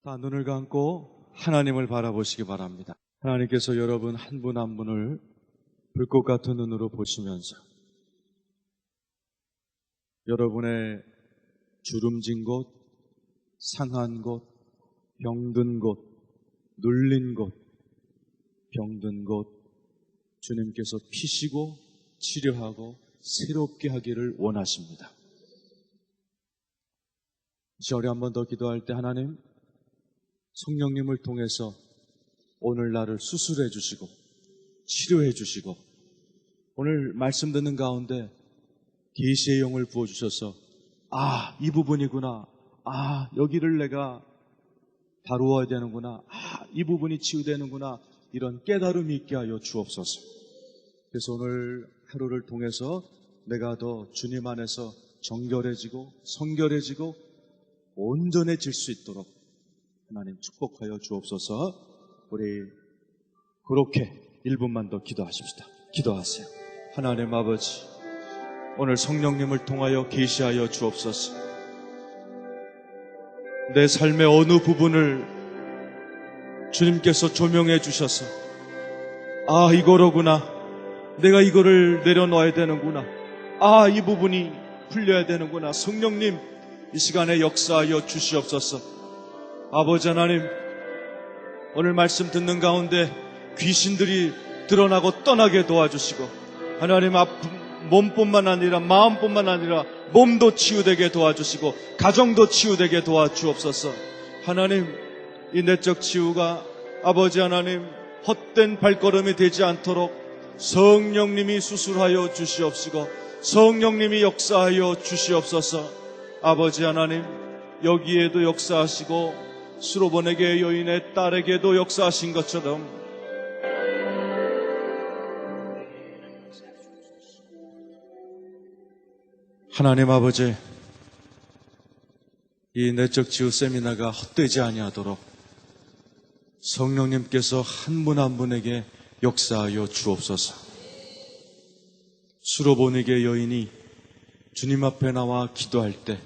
다 눈을 감고 하나님을 바라보시기 바랍니다. 하나님께서 여러분 한 분 한 분을 불꽃 같은 눈으로 보시면서 여러분의 주름진 곳, 상한 곳, 병든 곳, 눌린 곳, 병든 곳 주님께서 피시고 치료하고 새롭게 하기를 원하십니다. 우리 한 번 더 기도할 때 하나님 성령님을 통해서 오늘 나를 수술해 주시고 치료해 주시고 오늘 말씀 듣는 가운데 계시의 영을 부어주셔서 이 부분이구나, 여기를 내가 다루어야 되는구나, 이 부분이 치유되는구나, 이런 깨달음이 있게 하여 주옵소서. 그래서 오늘 하루를 통해서 내가 더 주님 안에서 정결해지고 성결해지고 온전해질 수 있도록 하나님 축복하여 주옵소서. 우리 그렇게 1분만 더 기도하십시다. 기도하세요. 하나님 아버지, 오늘 성령님을 통하여 계시하여 주옵소서. 내 삶의 어느 부분을 주님께서 조명해 주셔서 이거로구나, 내가 이거를 내려놓아야 되는구나, 이 부분이 풀려야 되는구나. 성령님 이 시간에 역사하여 주시옵소서. 아버지 하나님, 오늘 말씀 듣는 가운데 귀신들이 드러나고 떠나게 도와주시고 하나님 몸뿐만 아니라 마음뿐만 아니라 몸도 치유되게 도와주시고 가정도 치유되게 도와주옵소서. 하나님, 이 내적 치유가 아버지 하나님 헛된 발걸음이 되지 않도록 성령님이 수술하여 주시옵시고 성령님이 역사하여 주시옵소서. 아버지 하나님, 여기에도 역사하시고 수로보내게 여인의 딸에게도 역사하신 것처럼 하나님 아버지, 이 내적 치유 세미나가 헛되지 아니하도록 성령님께서 한 분 한 분에게 역사하여 주옵소서. 수로보내게 여인이 주님 앞에 나와 기도할 때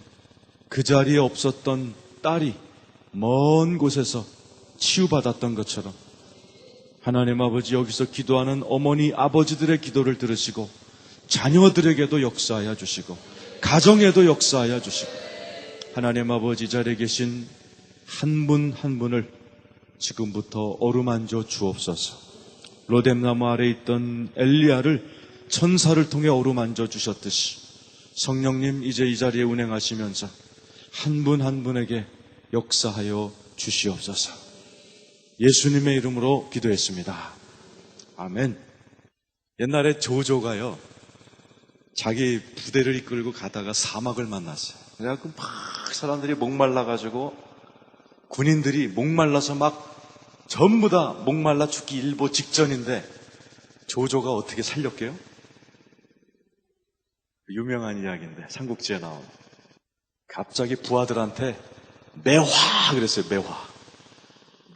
그 자리에 없었던 딸이 먼 곳에서 치유받았던 것처럼 하나님 아버지, 여기서 기도하는 어머니 아버지들의 기도를 들으시고 자녀들에게도 역사하여 주시고 가정에도 역사하여 주시고 하나님 아버지, 이 자리에 계신 한 분 한 분을 지금부터 어루만져 주옵소서. 로뎀나무 아래에 있던 엘리야를 천사를 통해 어루만져 주셨듯이 성령님 이제 이 자리에 운행하시면서 한 분 한 분에게 역사하여 주시옵소서. 예수님의 이름으로 기도했습니다. 아멘. 옛날에 조조가요, 자기 부대를 이끌고 가다가 사막을 만났어요. 그래갖고 막 사람들이 목말라가지고 군인들이 목말라서 막 전부 다 목말라 죽기 일보 직전인데 조조가 어떻게 살렸게요? 유명한 이야기인데 삼국지에 나온, 갑자기 부하들한테 매화 그랬어요.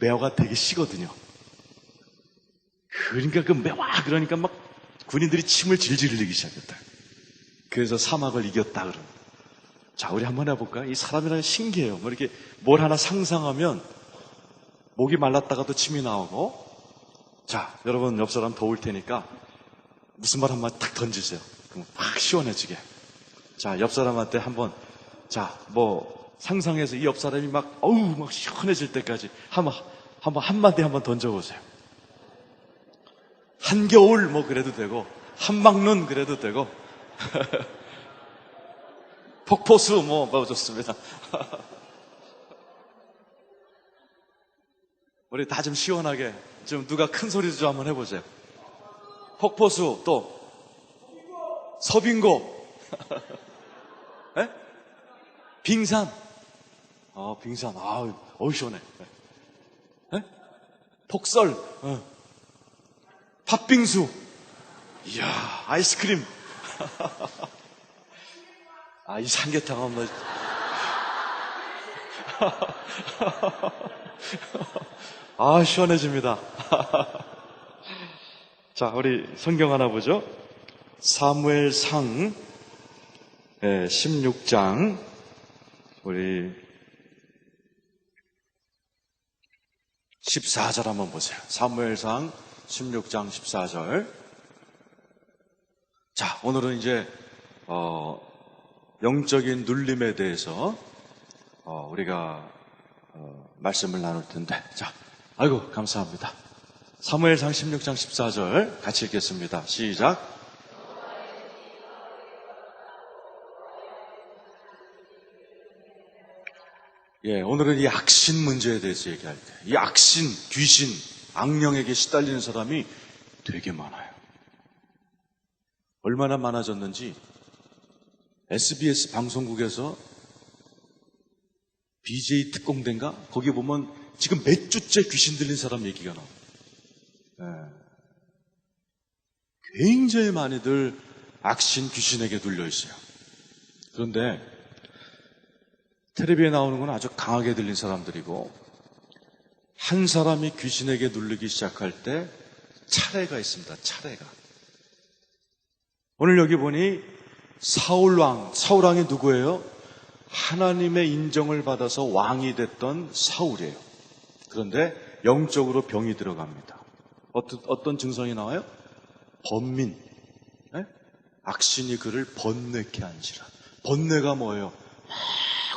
매화가 되게 시거든요. 그러니까 그 매화 그러니까 막 군인들이 침을 질질 흘리기 시작했다. 그래서 사막을 이겼다 그러는. 자, 우리 한번 해볼까요? 이 사람이라는 신기해요. 뭐 이렇게 뭘 하나 상상하면 목이 말랐다가도 침이 나오고. 자, 여러분 옆 사람 도울 테니까 무슨 말 한마디 탁 던지세요. 그럼 확 시원해지게. 자, 옆 사람한테 한번, 자, 뭐 상상해서 이 옆 사람이 막 시원해질 때까지 한마디 한번 던져보세요. 한겨울 뭐 그래도 되고 한방눈 그래도 되고 폭포수 뭐 좋습니다. 우리 다 좀 시원하게 좀 누가 큰 소리도 좀 한번 해보세요. 폭포수, 또 서빙고 네? 빙산. 빙산. 시원해. 네? 폭설. 팥빙수. 이야, 아이스크림. 이 삼계탕은 뭐. 시원해집니다. 자, 우리 성경 하나 보죠. 사무엘상 16장 우리 14절 한번 보세요. 사무엘상 16장 14절. 자, 오늘은 이제 영적인 눌림에 대해서 우리가 말씀을 나눌 텐데, 자, 아이고 감사합니다. 사무엘상 16장 14절 같이 읽겠습니다. 시작. 예, 오늘은 이 악신 문제에 대해서 얘기할 때, 이 악신, 귀신, 악령에게 시달리는 사람이 되게 많아요. 얼마나 많아졌는지 SBS 방송국에서 BJ 특공대인가? 거기 보면 지금 몇 주째 귀신 들린 사람 얘기가 나와요. 예. 굉장히 많이들 악신, 귀신에게 눌려 있어요. 그런데 텔레비에 나오는 건 아주 강하게 들린 사람들이고, 한 사람이 귀신에게 눌리기 시작할 때 차례가 있습니다. 차례가. 오늘 여기 보니 사울왕이 누구예요? 하나님의 인정을 받아서 왕이 됐던 사울이에요. 그런데 영적으로 병이 들어갑니다. 어떤 증상이 나와요? 번민. 네? 악신이 그를 번뇌케 한지라. 번뇌가 뭐예요?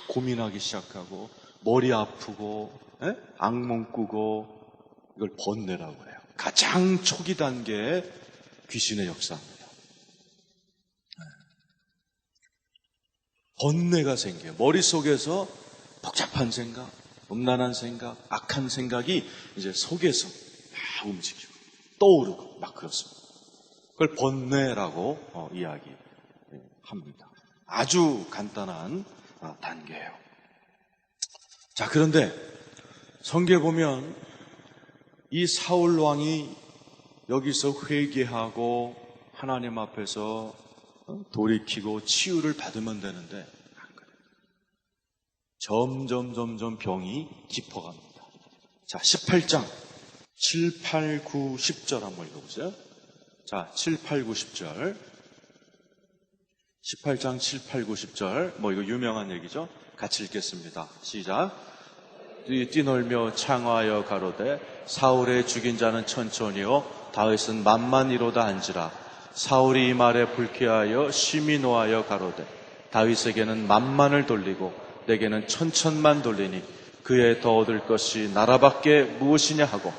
고민하기 시작하고 머리 아프고 악몽 꾸고, 이걸 번뇌라고 해요. 가장 초기 단계의 귀신의 역사입니다. 번뇌가 생겨요. 머릿속에서 복잡한 생각, 음란한 생각, 악한 생각이 이제 속에서 막 움직이고 떠오르고 막 그렇습니다. 그걸 번뇌라고 이야기합니다. 아주 간단한 단계예요. 자, 그런데 성경에 보면 이 사울 왕이 여기서 회개하고 하나님 앞에서 돌이키고 치유를 받으면 되는데 안 그래요. 점점 병이 깊어갑니다. 자, 18장 7, 8, 9, 10절 한번 읽어보세요. 자, 7, 8, 9, 10절. 18장 7, 8, 9, 10절. 이거 유명한 얘기죠. 같이 읽겠습니다. 시작. 뛰놀며 창화하여 가로되 사울의 죽인 자는 천천히요 다윗은 만만이로다 한지라. 사울이 이 말에 불쾌하여 심히 노하여 가로되 다윗에게는 만만을 돌리고 내게는 천천만 돌리니 그에 더 얻을 것이 나라밖에 무엇이냐 하고,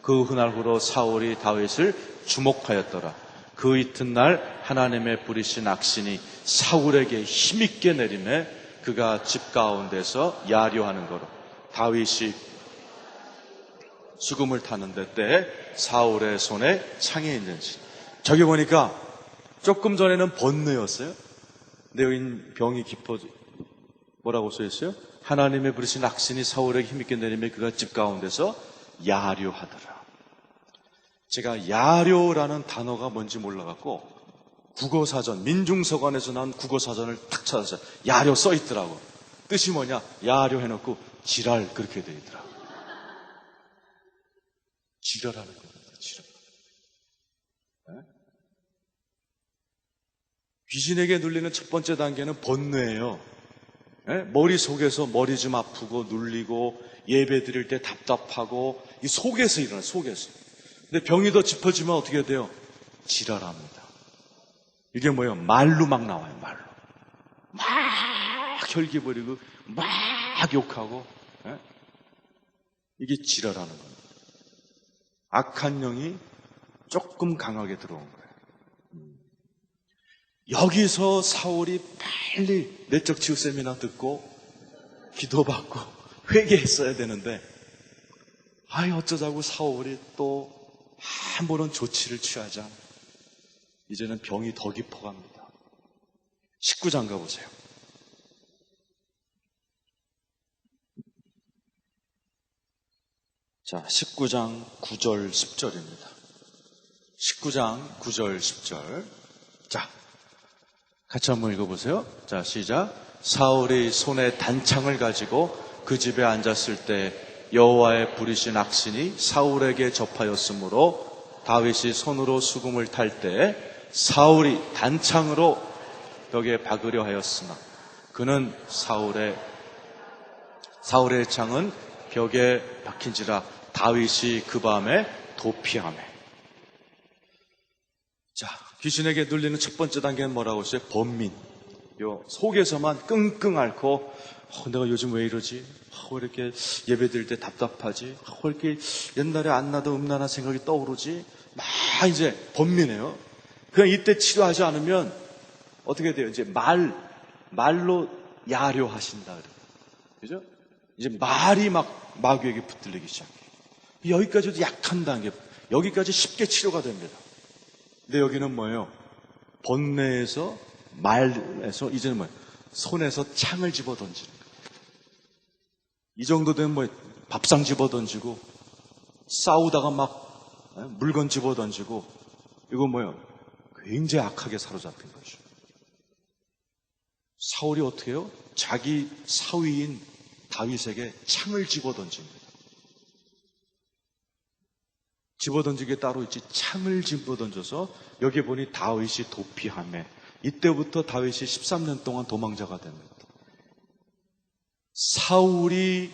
그 훗날 후로 사울이 다윗을 주목하였더라. 그 이튿날 하나님의 부리신 악신이 사울에게 힘있게 내림에 그가 집 가운데서 야료하는 거로 다윗이 수금을 타는데 때에 사울의 손에 창에 있는지. 저기 보니까 조금 전에는 번뇌였어요. 근데 여기 병이 깊어져 뭐라고 써있어요? 하나님의 부리신 악신이 사울에게 힘있게 내림에 그가 집 가운데서 야료하더라. 제가 야료라는 단어가 뭔지 몰라갖고 국어사전, 민중서관에서 나온 국어사전을 탁 찾았어요. 야료 써있더라고. 뜻이 뭐냐? 야료 해놓고 지랄 그렇게 돼 있더라고. 지랄하는 겁니다. 지랄. 네? 귀신에게 눌리는 첫 번째 단계는 번뇌예요. 네? 머릿속에서 머리 좀 아프고 눌리고 예배 드릴 때 답답하고 이 속에서 일어나요. 속에서. 근데 병이 더 짚어지면 어떻게 돼요? 지랄합니다. 이게 뭐예요? 말로 막 나와요. 말로. 막 혈기 부리고 막 욕하고. 예? 이게 지랄하는 겁니다. 악한 영이 조금 강하게 들어온 거예요. 여기서 사울이 빨리 내적 치유 세미나 듣고 기도받고 회개했어야 되는데, 어쩌자고 사울이 또 아무런 조치를 취하지 않아요. 이제는 병이 더 깊어갑니다. 19장 가보세요. 자, 19장 9절 10절입니다. 19장 9절 10절. 자, 같이 한번 읽어보세요. 자, 시작. 사울이 손에 단창을 가지고 그 집에 앉았을 때 여호와의 부리신 악신이 사울에게 접하였으므로 다윗이 손으로 수금을 탈 때 사울이 단창으로 벽에 박으려 하였으나 그는 사울의 창은 벽에 박힌지라 다윗이 그 밤에 도피하매. 자, 귀신에게 눌리는 첫 번째 단계는 뭐라고 했어요? 번민. 요 속에서만 끙끙 앓고 내가 요즘 왜 이러지? 왜 이렇게 예배 드릴 때 답답하지? 왜 이렇게 옛날에 안 나도 음란한 생각이 떠오르지? 막 이제 번민해요. 그냥 이때 치료하지 않으면 어떻게 돼요? 이제 말로 야료하신다 그래요. 그죠? 이제 말이 막 마귀에게 붙들리기 시작해요. 여기까지도 약한 단계, 여기까지 쉽게 치료가 됩니다. 근데 여기는 뭐예요? 번뇌에서, 말에서, 이제는 뭐예요? 손에서 창을 집어 던지는 거예요. 이 정도 되면 뭐 밥상 집어 던지고, 싸우다가 막 물건 집어 던지고, 이거 뭐예요? 굉장히 악하게 사로잡힌 거죠. 사울이 어떻게 해요? 자기 사위인 다윗에게 창을 집어 던집니다. 집어 던지게 따로 있지, 창을 집어 던져서 여기 보니 다윗이 도피하매. 이때부터 다윗이 13년 동안 도망자가 됩니다. 사울이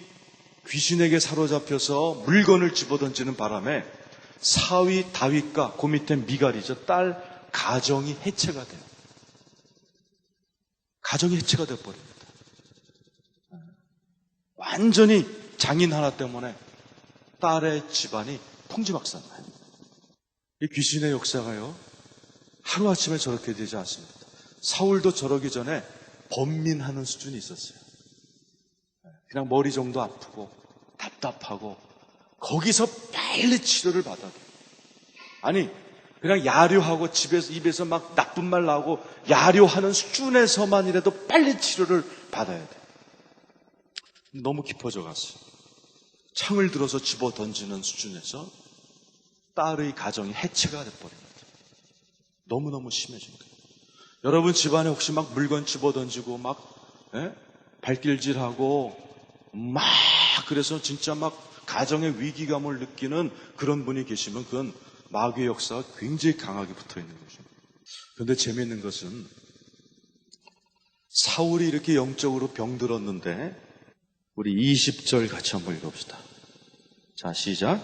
귀신에게 사로잡혀서 물건을 집어 던지는 바람에 사위 다윗과 그 밑에 미갈이죠, 딸 가정이 해체가 돼요. 가정이 해체가 되어버립니다. 완전히 장인 하나 때문에 딸의 집안이 통지박산나요. 이 귀신의 역사가요, 하루아침에 저렇게 되지 않습니다. 사울도 저러기 전에 번민하는 수준이 있었어요. 그냥 머리 정도 아프고 답답하고 거기서 빨리 치료를 받아야 돼요. 아니, 그냥 야료하고 집에서 입에서 막 나쁜 말 나오고 야료하는 수준에서만이라도 빨리 치료를 받아야 돼요. 너무 깊어져 갔어요. 창을 들어서 집어 던지는 수준에서 딸의 가정이 해체가 돼버립니다. 너무너무 심해진 거예요. 여러분 집안에 혹시 막 물건 집어 던지고 막 발길질하고 막 그래서 진짜 막 가정의 위기감을 느끼는 그런 분이 계시면 그건 마귀의 역사가 굉장히 강하게 붙어 있는 거죠. 그런데 재미있는 것은 사울이 이렇게 영적으로 병들었는데 우리 20절 같이 한번 읽어봅시다. 자, 시작.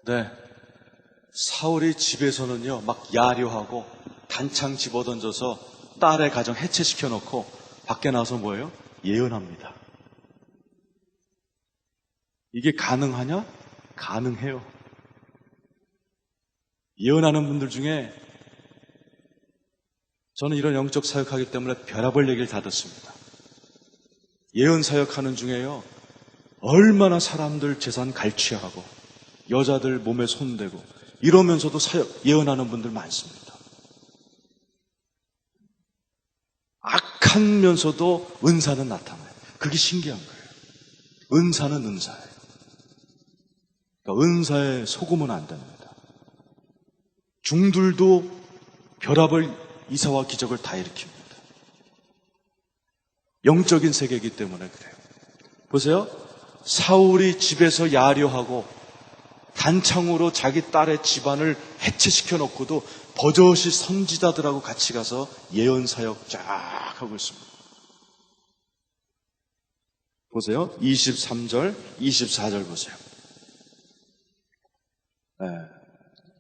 네. 사울이 집에서는요, 막 야료하고 단창 집어던져서 딸의 가정 해체시켜 놓고 밖에 나와서 뭐예요? 예언합니다. 이게 가능하냐? 가능해요. 예언하는 분들 중에 저는 이런 영적 사역하기 때문에 별의별 얘기를 다 듣습니다. 예언 사역하는 중에요, 얼마나 사람들 재산 갈취하고 여자들 몸에 손대고 이러면서도 사역, 예언하는 분들 많습니다. 악하면서도 은사는 나타나요. 그게 신기한 거예요. 은사는 은사예요. 그러니까 은사에 속으면 안 됩니다. 중들도 별합을 이사와 기적을 다 일으킵니다. 영적인 세계이기 때문에 그래요. 보세요. 사울이 집에서 야료하고 단창으로 자기 딸의 집안을 해체시켜 놓고도 버젓이 선지자들하고 같이 가서 예언 사역 쫙 하고 있습니다. 보세요. 23절, 24절 보세요.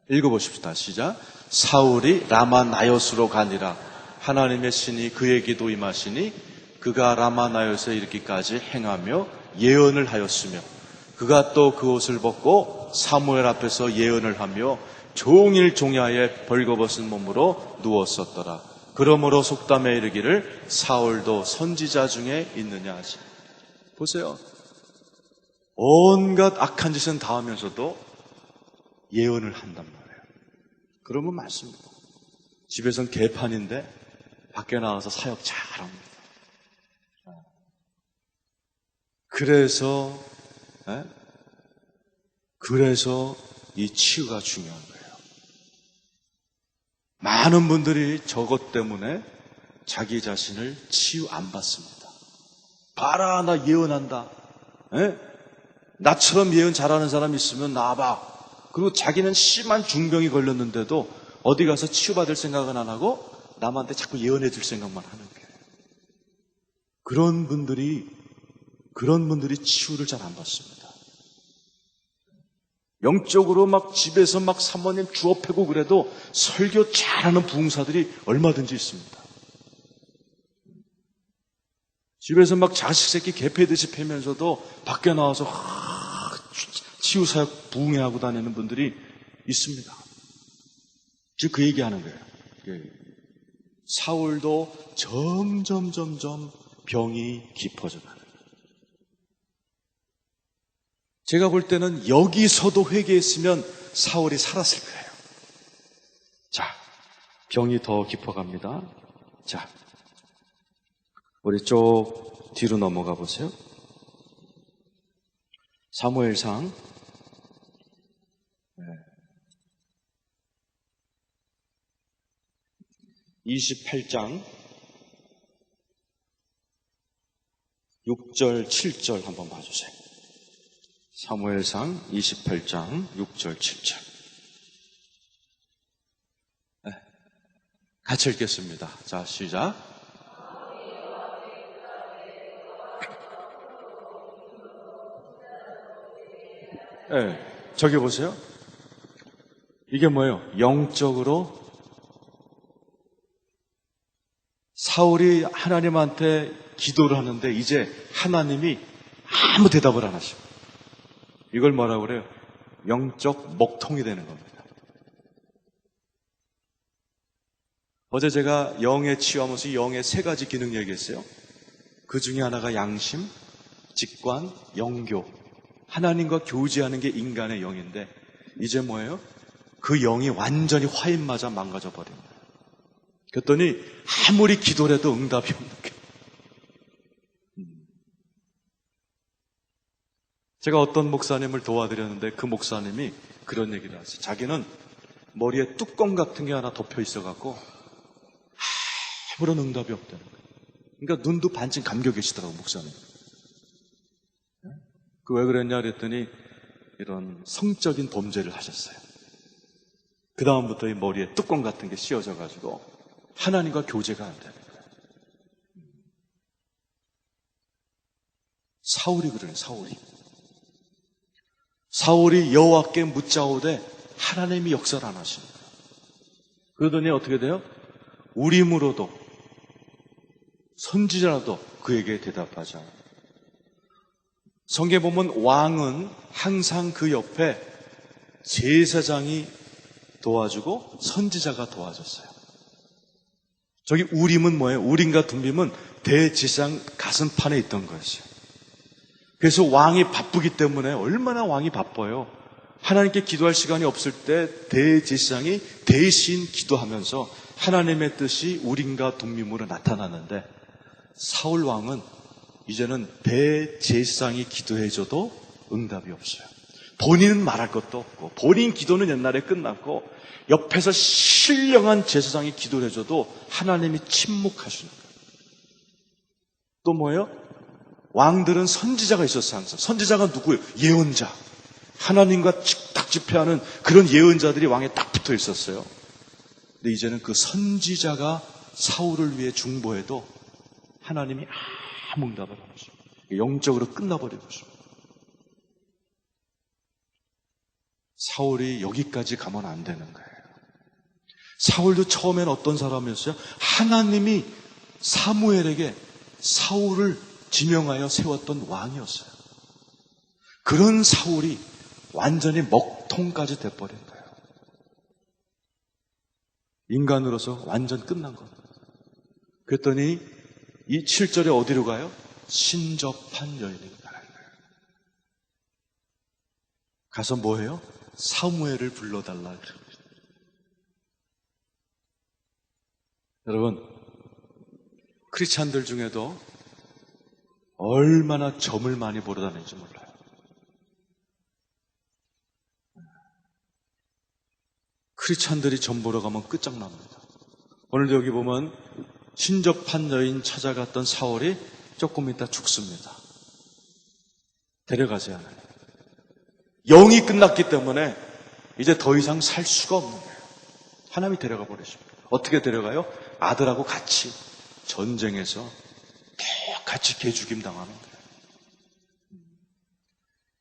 읽어보십시다. 시작. 사울이 라마 나요스로 가니라. 하나님의 신이 그에게도 임하시니 그가 라마 나요스에 이르기까지 행하며 예언을 하였으며 그가 또 그 옷을 벗고 사무엘 앞에서 예언을 하며 종일 종야에 벌거벗은 몸으로 누웠었더라. 그러므로 속담에 이르기를 사울도 선지자 중에 있느냐 하시. 보세요. 온갖 악한 짓은 다 하면서도 예언을 한단 말이에요. 그러면 맞습니다. 집에선 개판인데 밖에 나와서 사역 잘합니다. 그래서 이 치유가 중요한 거예요. 많은 분들이 저것 때문에 자기 자신을 치유 안 받습니다. 봐라, 나 예언한다. 나처럼 예언 잘하는 사람 있으면 나와봐. 그리고 자기는 심한 중병이 걸렸는데도 어디 가서 치유받을 생각은 안 하고 남한테 자꾸 예언해 줄 생각만 하는 거예요. 그런 분들이 치유를 잘 안 받습니다. 영적으로 막 집에서 막 사모님 주워 패고 그래도 설교 잘하는 부흥사들이 얼마든지 있습니다. 집에서 막 자식 새끼 개패듯이 패면서도 밖에 나와서 치유사역 부흥회하고 다니는 분들이 있습니다. 즉 그 얘기하는 거예요. 사울도 점점 병이 깊어져 가는 거예요. 제가 볼 때는 여기서도 회개했으면 사울이 살았을 거예요. 자, 병이 더 깊어갑니다. 자, 우리 쪽 뒤로 넘어가 보세요. 사무엘상 28장 6절 7절 한번 봐주세요. 사무엘상 28장 6절 7절. 네, 같이 읽겠습니다. 자, 시작. 네, 저기 보세요. 이게 뭐예요? 영적으로 사울이 하나님한테 기도를 하는데 이제 하나님이 아무 대답을 안 하시고, 이걸 뭐라고 그래요? 영적 먹통이 되는 겁니다. 어제 제가 영에 치유하면서 영의 세 가지 기능 얘기했어요. 그 중에 하나가 양심, 직관, 영교. 하나님과 교제하는 게 인간의 영인데 이제 뭐예요? 그 영이 완전히 화인 맞아 망가져 버린 거예요. 그랬더니 아무리 기도를 해도 응답이 없는 거예요. 제가 어떤 목사님을 도와드렸는데 그 목사님이 그런 얘기를 하세요. 자기는 머리에 뚜껑 같은 게 하나 덮여 있어갖고 아무런 응답이 없다는 거예요. 그러니까 눈도 반쯤 감겨 계시더라고, 목사님. 그 왜 그랬냐 그랬더니 이런 성적인 범죄를 하셨어요. 그 다음부터 이 머리에 뚜껑 같은 게 씌워져가지고 하나님과 교제가 안 되는 거예요. 사울이 그러네, 사울이 여호와께 묻자오되 하나님이 역사를 안 하시는 거예요. 그러더니 어떻게 돼요? 우림으로도 선지자라도 그에게 대답하지 않아요. 성경에 보면 왕은 항상 그 옆에 제사장이 도와주고 선지자가 도와줬어요. 저기 우림은 뭐예요? 우림과 둠빔은 대제사장 가슴판에 있던 거였어요. 그래서 왕이 바쁘기 때문에, 얼마나 왕이 바빠요. 하나님께 기도할 시간이 없을 때 대제사장이 대신 기도하면서 하나님의 뜻이 우림과 둠빔으로 나타나는데, 사울 왕은 이제는 대제사장이 기도해줘도 응답이 없어요. 본인은 말할 것도 없고, 본인 기도는 옛날에 끝났고, 옆에서 신령한 제사장이 기도를 해줘도 하나님이 침묵하시는 거예요. 또 뭐예요? 왕들은 선지자가 있었어요, 항상. 선지자가 누구예요? 예언자. 하나님과 딱 집회하는 그런 예언자들이 왕에 딱 붙어 있었어요. 근데 이제는 그 선지자가 사울을 위해 중보해도 하나님이 아무 응답을 안 하시고 영적으로 끝나버리고 있습니다. 사울이 여기까지 가면 안 되는 거예요. 사울도 처음엔 어떤 사람이었어요? 하나님이 사무엘에게 사울을 지명하여 세웠던 왕이었어요. 그런 사울이 완전히 먹통까지 돼버린 거예요. 인간으로서 완전 끝난 겁니다. 그랬더니 이 7절에 어디로 가요? 신접한 여인에게 가는 거예요. 가서 뭐해요? 사무엘을 불러달라 그래요. 여러분, 크리스찬들 중에도 얼마나 점을 많이 보러 다니는지 몰라요. 크리스찬들이 점 보러 가면 끝장납니다. 오늘도 여기 보면 신접한 여인 찾아갔던 사울이 조금 있다 죽습니다. 데려가지 않아요. 영이 끝났기 때문에 이제 더 이상 살 수가 없는 거예요. 하나님이 데려가 버리십니다. 어떻게 데려가요? 아들하고 같이 전쟁에서 같이 개죽임 당하는 거예요.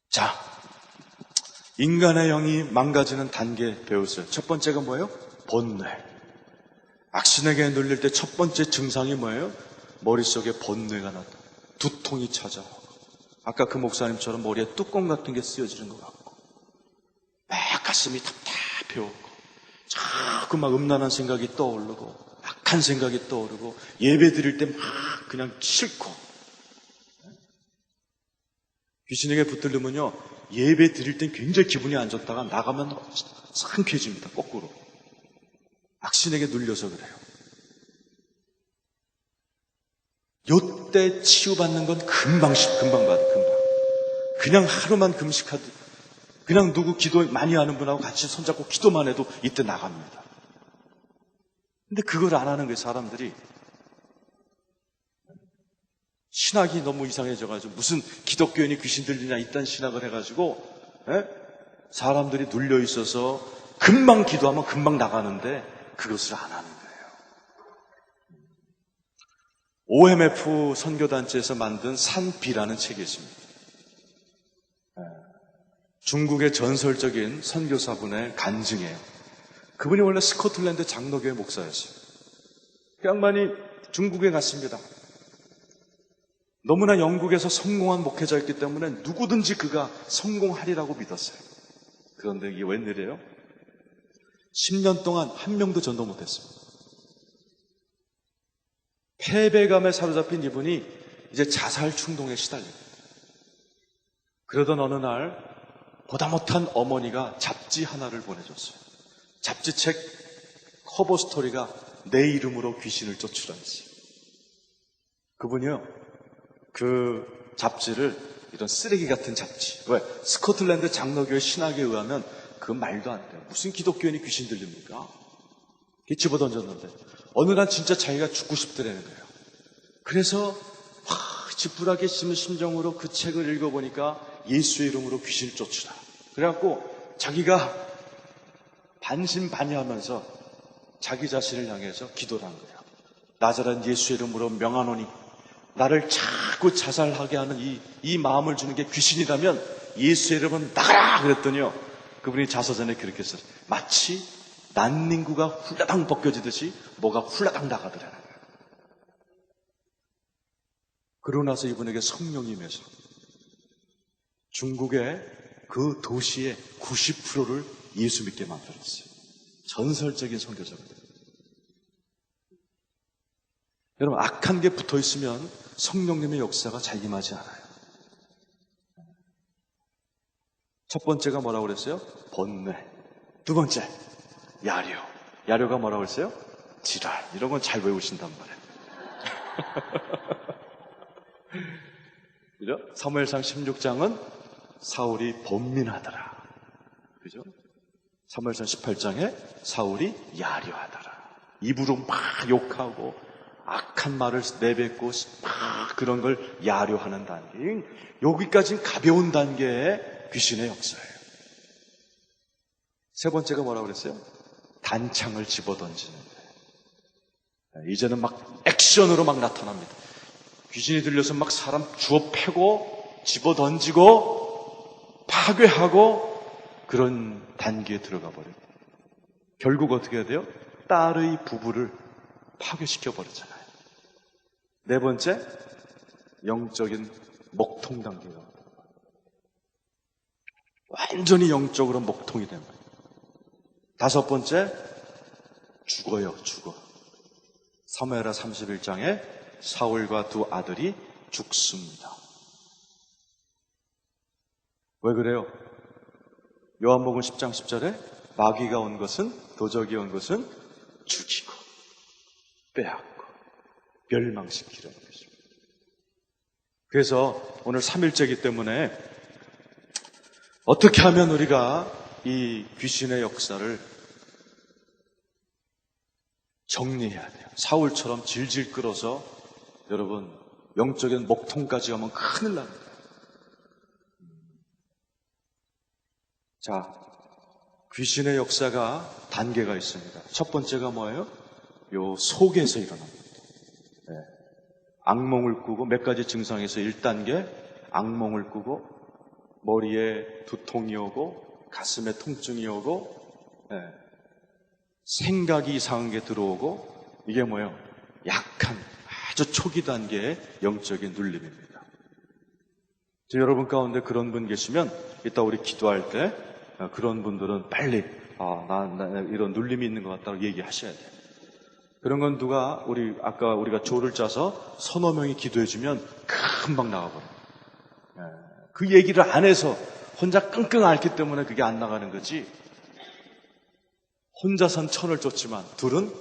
자, 인간의 영이 망가지는 단계 배웠어요. 첫 번째가 뭐예요? 번뇌. 악신에게 눌릴 때 첫 번째 증상이 뭐예요? 머릿속에 번뇌가 나타. 두통이 찾아오고, 아까 그 목사님처럼 머리에 뚜껑 같은 게 쓰여지는 것 같고, 막 가슴이 답답해오고, 자꾸 막 음란한 생각이 떠오르고, 악한 생각이 떠오르고, 예배 드릴 때 막 그냥 싫고. 귀신에게 붙들리면요, 예배 드릴 땐 굉장히 기분이 안 좋다가 나가면 상쾌해집니다. 거꾸로. 악신에게 눌려서 그래요. 요때 치유받는 건 금방 받아, 금방. 그냥 하루만 금식하듯, 그냥 누구 기도 많이 하는 분하고 같이 손잡고 기도만 해도 이때 나갑니다. 근데 그걸 안 하는 거예요, 사람들이. 신학이 너무 이상해져가지고, 무슨 기독교인이 귀신 들리냐, 이딴 신학을 해가지고, 사람들이 눌려 있어서 금방 기도하면 금방 나가는데, 그것을 안 하는 거예요. OMF 선교단체에서 만든 산비라는 책이 있습니다. 중국의 전설적인 선교사분의 간증이에요. 그분이 원래 스코틀랜드 장로교회 목사였어요. 그 양반이 중국에 갔습니다. 너무나 영국에서 성공한 목회자였기 때문에 누구든지 그가 성공하리라고 믿었어요. 그런데 이게 웬일이에요? 10년 동안 한 명도 전도 못했습니다. 패배감에 사로잡힌 이분이 이제 자살 충동에 시달립니다. 그러던 어느 날 보다 못한 어머니가 잡지 하나를 보내줬어요. 잡지책 커버 스토리가 내 이름으로 귀신을 쫓으라 했어요. 그분이요, 그 잡지를, 이런 쓰레기 같은 잡지, 왜? 스코틀랜드 장로교회 신학에 의하면 그 말도 안 돼요. 무슨 기독교인이 귀신 들립니까? 집어던졌는데 어느 날 진짜 자기가 죽고 싶더라는 거예요. 그래서 지푸라기 씹은 심정으로 그 책을 읽어보니까 예수의 이름으로 귀신을 쫓으라. 그래갖고 자기가 반신반의하면서 자기 자신을 향해서 기도를 한 거예요. 나자란 예수의 이름으로 명하노니 나를 자꾸 자살하게 하는 이 마음을 주는 게 귀신이라면 예수의 이름은 나가라! 그랬더니요, 그분이 자서전에 그렇게 썼어요. 마치 난닝구가 훌라당 벗겨지듯이 뭐가 훌라당 나가더라는 거예요. 그러고 나서 이분에게 성령이 임해서 중국의 그 도시의 90%를 예수 믿게 만들었어요. 전설적인 선교사거든요. 여러분, 악한 게 붙어 있으면 성령님의 역사가 잘 임하지 않아요. 첫 번째가 뭐라고 그랬어요? 번뇌. 두 번째, 야려. 야려가 뭐라고 그랬어요? 지랄. 이런 건 잘 외우신단 말이에요. 그죠? 사무엘상 16장은 사울이 번민하더라. 그죠? 사무엘상 18장에 사울이 야려하더라. 입으로 막 욕하고 악한 말을 내뱉고 막 그런 걸 야려하는 단계. 여기까지는 가벼운 단계의 귀신의 역사예요. 세 번째가 뭐라고 그랬어요? 단창을 집어던지는데. 이제는 막 액션으로 막 나타납니다. 귀신이 들려서 막 사람 주워 패고 집어던지고 파괴하고 그런 단계에 들어가 버려요. 결국 어떻게 해야 돼요? 딸의 부부를 파괴시켜 버리잖아요. 네 번째, 영적인 먹통 단계가 완전히 영적으로 먹통이 된 거예요. 다섯 번째, 죽어요. 사무엘하 31장에 사울과 두 아들이 죽습니다. 왜 그래요? 요한복음 10장 10절에 마귀가 온 것은, 도적이 온 것은 죽이고 빼앗고 멸망시키려는 것입니다. 그래서 오늘 3일째이기 때문에 어떻게 하면 우리가 이 귀신의 역사를 정리해야 돼요. 사울처럼 질질 끌어서 여러분 영적인 먹통까지 가면 큰일 납니다. 자, 귀신의 역사가 단계가 있습니다. 첫 번째가 뭐예요? 요 속에서 일어납니다. 네. 악몽을 꾸고 몇 가지 증상에서 1단계 악몽을 꾸고 머리에 두통이 오고 가슴에 통증이 오고 네. 생각이 이상한 게 들어오고 이게 뭐예요? 약한 아주 초기 단계의 영적인 눌림입니다. 여러분 가운데 그런 분 계시면 이따 우리 기도할 때 그런 분들은 빨리 나 이런 눌림이 있는 것 같다고 얘기하셔야 돼요. 그런 건 아까 우리가 조를 짜서 서너 명이 기도해주면 금방 나가버려요. 그 얘기를 안 해서 혼자 끙끙 앓기 때문에 그게 안 나가는 거지. 혼자선 천을 쫓지만 둘은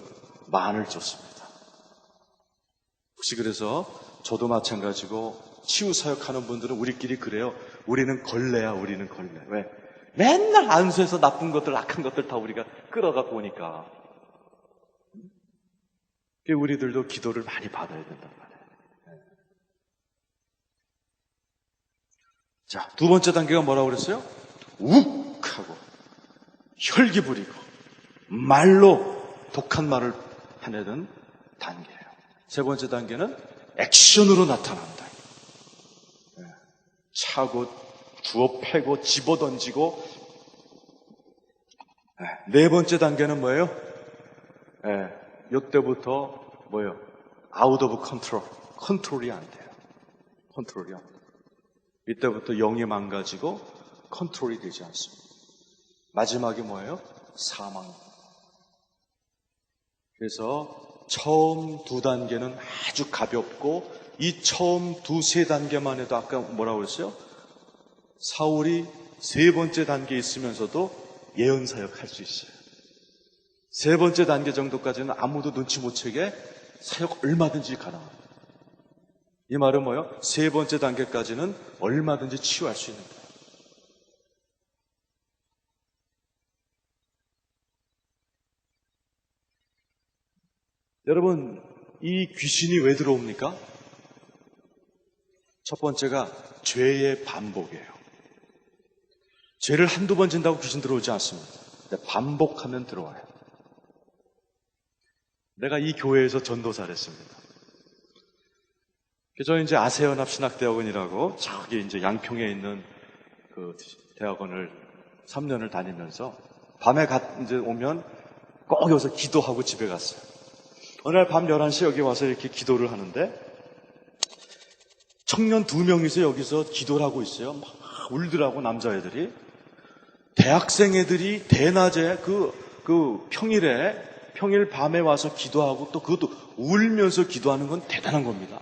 만을 쫓습니다. 혹시 그래서 저도 마찬가지고 치유사역하는 분들은 우리끼리 그래요. 우리는 걸레야, 우리는 걸레. 왜? 맨날 안수해서 나쁜 것들, 악한 것들 다 우리가 끌어갖고 오니까. 우리들도 기도를 많이 받아야 된단 말이에요. 자, 두 번째 단계가 뭐라고 그랬어요? 욱 하고 혈기 부리고 말로 독한 말을 해내는 단계예요. 세 번째 단계는 액션으로 나타난다. 차고 주워 패고 집어던지고. 네 번째 단계는 뭐예요? 이때부터 뭐예요? 아웃 오브 컨트롤. 컨트롤이 안 돼요. 컨트롤이 안 돼요. 이때부터 영이 망가지고 컨트롤이 되지 않습니다. 마지막이 뭐예요? 사망. 그래서 처음 두 단계는 아주 가볍고 이 처음 두세 단계만 해도 아까 뭐라고 그랬어요? 사울이 세 번째 단계에 있으면서도 예언사역 할 수 있어요. 세 번째 단계 정도까지는 아무도 눈치 못 채게 사역 얼마든지 가능합니다. 이 말은 뭐예요? 세 번째 단계까지는 얼마든지 치유할 수 있는 거예요. 여러분, 이 귀신이 왜 들어옵니까? 첫 번째가 죄의 반복이에요. 죄를 한두 번 진다고 귀신 들어오지 않습니다. 근데 반복하면 들어와요. 내가 이 교회에서 전도사를 했습니다. 저는 이제 아세연합신학대학원이라고 저기 이제 양평에 있는 그 대학원을 3년을 다니면서 밤에 이제 오면 꼭 여기서 기도하고 집에 갔어요. 어느 날 밤 11시 여기 와서 이렇게 기도를 하는데 청년 2명이서 여기서 기도를 하고 있어요. 막 울더라고, 남자애들이. 대학생 애들이 대낮에 평일 밤에 와서 기도하고 또 그것도 울면서 기도하는 건 대단한 겁니다.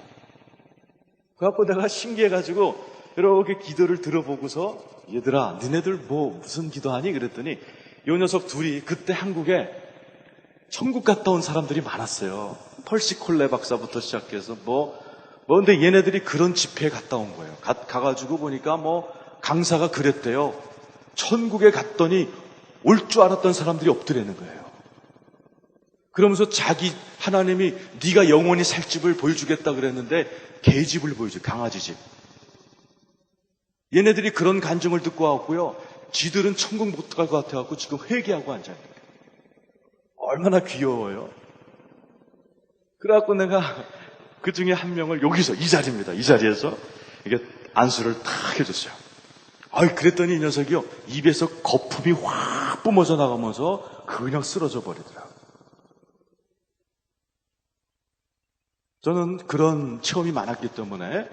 그래갖고 내가 신기해가지고 이렇게 기도를 들어보고서 얘들아, 니네들 무슨 기도하니? 그랬더니 요 녀석 둘이 그때 한국에 천국 갔다 온 사람들이 많았어요. 펄시 콜레 박사부터 시작해서 근데 얘네들이 그런 집회에 갔다 온 거예요. 가가지고 보니까 강사가 그랬대요. 천국에 갔더니 올 줄 알았던 사람들이 없더라는 거예요. 그러면서 하나님이 네가 영원히 살 집을 보여주겠다 그랬는데 개집을 보여줘요. 강아지 집. 얘네들이 그런 간증을 듣고 왔고요. 지들은 천국 못 갈 것 같아갖고 지금 회개하고 앉아있는 거예요. 얼마나 귀여워요. 그래갖고 내가 그 중에 한 명을 여기서 이 자리에서 이게 안수를 탁 해줬어요. 그랬더니 이 녀석이요, 입에서 거품이 확 뿜어져 나가면서 그냥 쓰러져 버리더라고요. 저는 그런 체험이 많았기 때문에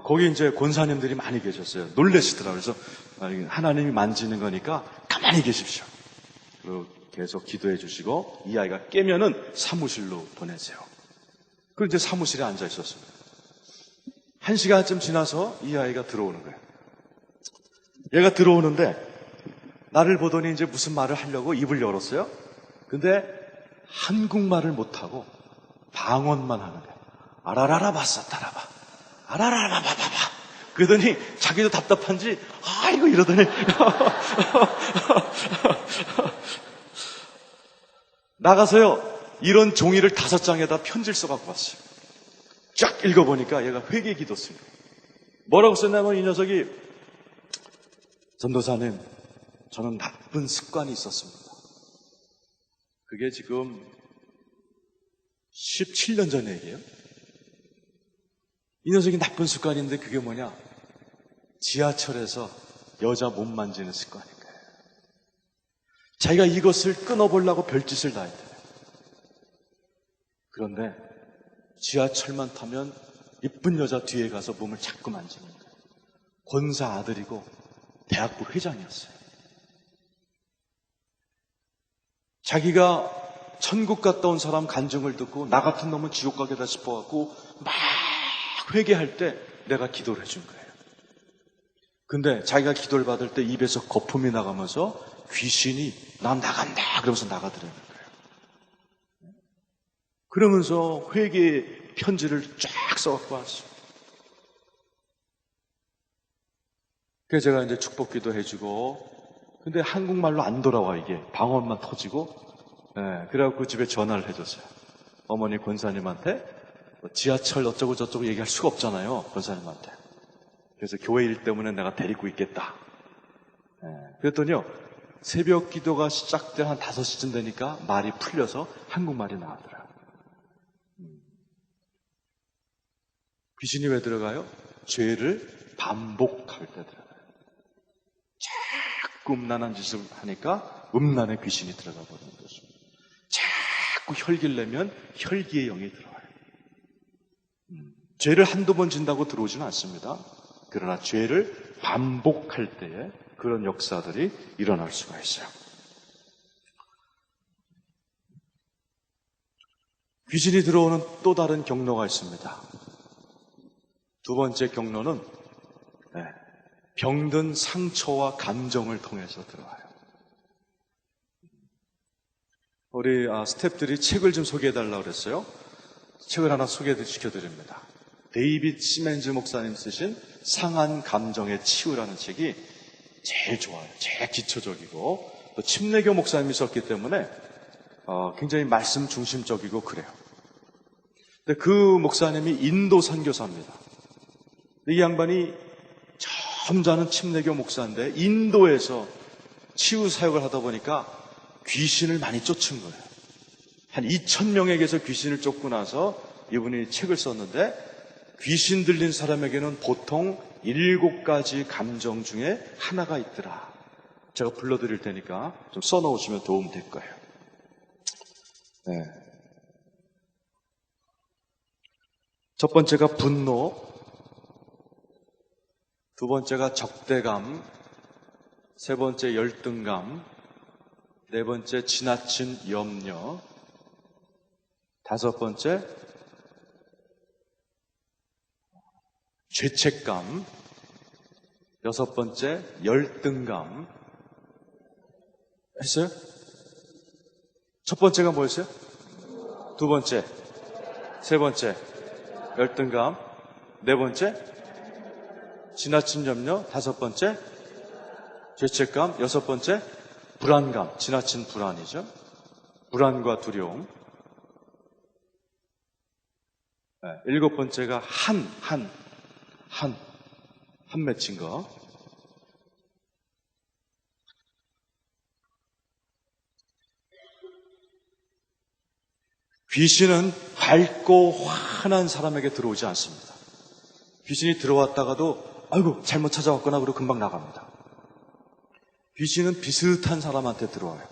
거기 이제 권사님들이 많이 계셨어요. 놀라시더라고요. 그래서 하나님이 만지는 거니까 가만히 계십시오. 그리고 계속 기도해 주시고 이 아이가 깨면은 사무실로 보내세요. 그리고 이제 사무실에 앉아 있었습니다. 1시간쯤 지나서 이 아이가 들어오는 거예요. 얘가 들어오는데 나를 보더니 이제 무슨 말을 하려고 입을 열었어요. 근데 한국말을 못하고 방언만 하는 거예요. 아라라라 바사타라바 아라라라바바바. 그러더니 자기도 답답한지 이거 이러더니 나가서요, 이런 종이를 5장에다 편지를 써갖고 왔어요. 쫙 읽어보니까 얘가 회개 기도 씁니다. 뭐라고 썼냐면 이 녀석이 전도사님, 저는 나쁜 습관이 있었습니다. 그게 지금 17년 전 얘기예요. 이 녀석이 나쁜 습관인데 그게 뭐냐? 지하철에서 여자 몸 만지는 습관인 거예요. 자기가 이것을 끊어보려고 별짓을 다 했대요. 그런데 지하철만 타면 이쁜 여자 뒤에 가서 몸을 자꾸 만지는 거예요. 권사 아들이고 대학부 회장이었어요. 자기가 천국 갔다 온 사람 간증을 듣고 나 같은 놈은 지옥 가게다 싶어갖고 막 회개할 때 내가 기도를 해준 거예요. 근데 자기가 기도를 받을 때 입에서 거품이 나가면서 귀신이 난 나간다 그러면서 나가더라는 거예요. 그러면서 회개 편지를 쫙 써갖고 왔어요. 그래서 제가 이제 축복기도 해주고, 근데 한국말로 안 돌아와 이게 방언만 터지고, 그래갖고 집에 전화를 해줬어요. 어머니 권사님한테 지하철 어쩌고 저쩌고 얘기할 수가 없잖아요, 권사님한테. 그래서 교회 일 때문에 내가 데리고 있겠다. 그랬더니요, 새벽 기도가 시작된 한 5시쯤 되니까 말이 풀려서 한국말이 나오더라고요. 귀신이 왜 들어가요? 죄를 반복할 때 들어가요. 자꾸 음란한 짓을 하니까 음란의 귀신이 들어가 버리는 거죠. 자꾸 혈기를 내면 혈기의 영이 들어와요. 죄를 한두 번 진다고 들어오지는 않습니다. 그러나 죄를 반복할 때에 그런 역사들이 일어날 수가 있어요. 귀신이 들어오는 또 다른 경로가 있습니다. 두 번째 경로는 병든 상처와 감정을 통해서 들어와요. 우리 스태프들이 책을 좀 소개해달라고 그랬어요. 책을 하나 소개시켜드립니다. 데이빗 시멘즈 목사님 쓰신 상한 감정의 치유라는 책이 제일 좋아요. 제일 기초적이고 또 침례교 목사님이 썼기 때문에 굉장히 말씀 중심적이고 그래요. 근데 그 목사님이 인도 선교사입니다. 이 양반이 점잖은 침례교 목사인데 인도에서 치유 사역을 하다 보니까 귀신을 많이 쫓은 거예요. 한 2,000명에게서 귀신을 쫓고 나서 이분이 책을 썼는데 귀신 들린 사람에게는 보통 7가지 감정 중에 하나가 있더라. 제가 불러드릴 테니까 좀 써놓으시면 도움 될 거예요. 첫 번째가 분노, 두 번째가 적대감, 세 번째 열등감, 네 번째 지나친 염려, 다섯 번째 죄책감, 여섯 번째 열등감. 했어요? 첫 번째가 뭐였어요? 두 번째, 세 번째 열등감, 네 번째 지나친 염려, 다섯 번째 죄책감, 여섯 번째 불안감, 지나친 불안이죠. 불안과 두려움. 일곱 번째가 한 맺힌 거. 귀신은 밝고 환한 사람에게 들어오지 않습니다. 귀신이 들어왔다가도 아이고 잘못 찾아왔거나 그러고 금방 나갑니다. 귀신은 비슷한 사람한테 들어와요.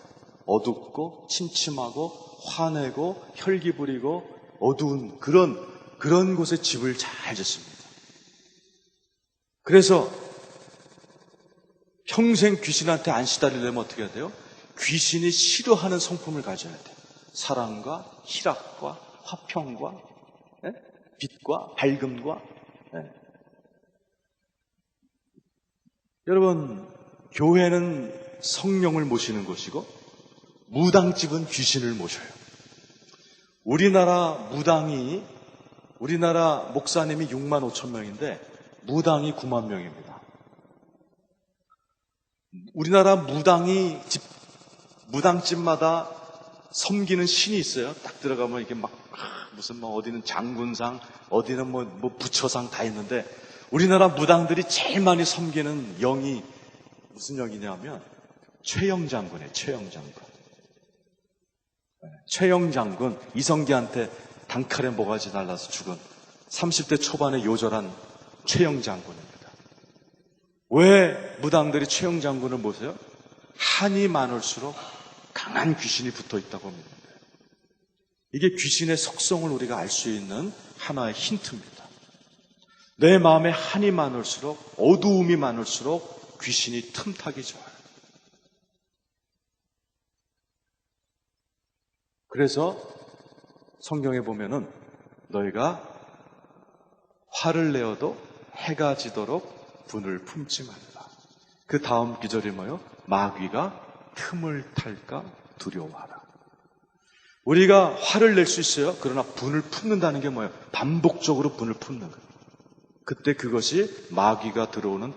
어둡고 침침하고 화내고 혈기 부리고 어두운 그런 곳에 집을 잘 짓습니다. 그래서 평생 귀신한테 안 시달리려면 어떻게 해야 돼요? 귀신이 싫어하는 성품을 가져야 돼요. 사랑과 희락과 화평과 빛과 밝음과. 여러분, 교회는 성령을 모시는 곳이고 무당집은 귀신을 모셔요. 우리나라 목사님이 6만 5천 명인데 무당이 9만 명입니다. 우리나라 무당집마다 섬기는 신이 있어요. 딱 들어가면 이게 막 무슨 어디는 장군상, 어디는 뭐 부처상 다 있는데 우리나라 무당들이 제일 많이 섬기는 영이 무슨 영이냐면 최영 장군이에요. 최영 장군. 최영 장군, 이성계한테 단칼에 모가지 날라서 죽은 30대 초반에 요절한 최영 장군입니다. 왜 무당들이 최영 장군을 모세요? 한이 많을수록 강한 귀신이 붙어 있다고 믿는다. 이게 귀신의 속성을 우리가 알 수 있는 하나의 힌트입니다. 내 마음에 한이 많을수록, 어두움이 많을수록 귀신이 틈타기 좋아요. 그래서 성경에 보면은 너희가 화를 내어도 해가 지도록 분을 품지 말라. 그 다음 구절이 뭐예요? 마귀가 틈을 탈까 두려워하라. 우리가 화를 낼 수 있어요. 그러나 분을 품는다는 게 뭐예요? 반복적으로 분을 품는 거예요. 그때 그것이 마귀가 들어오는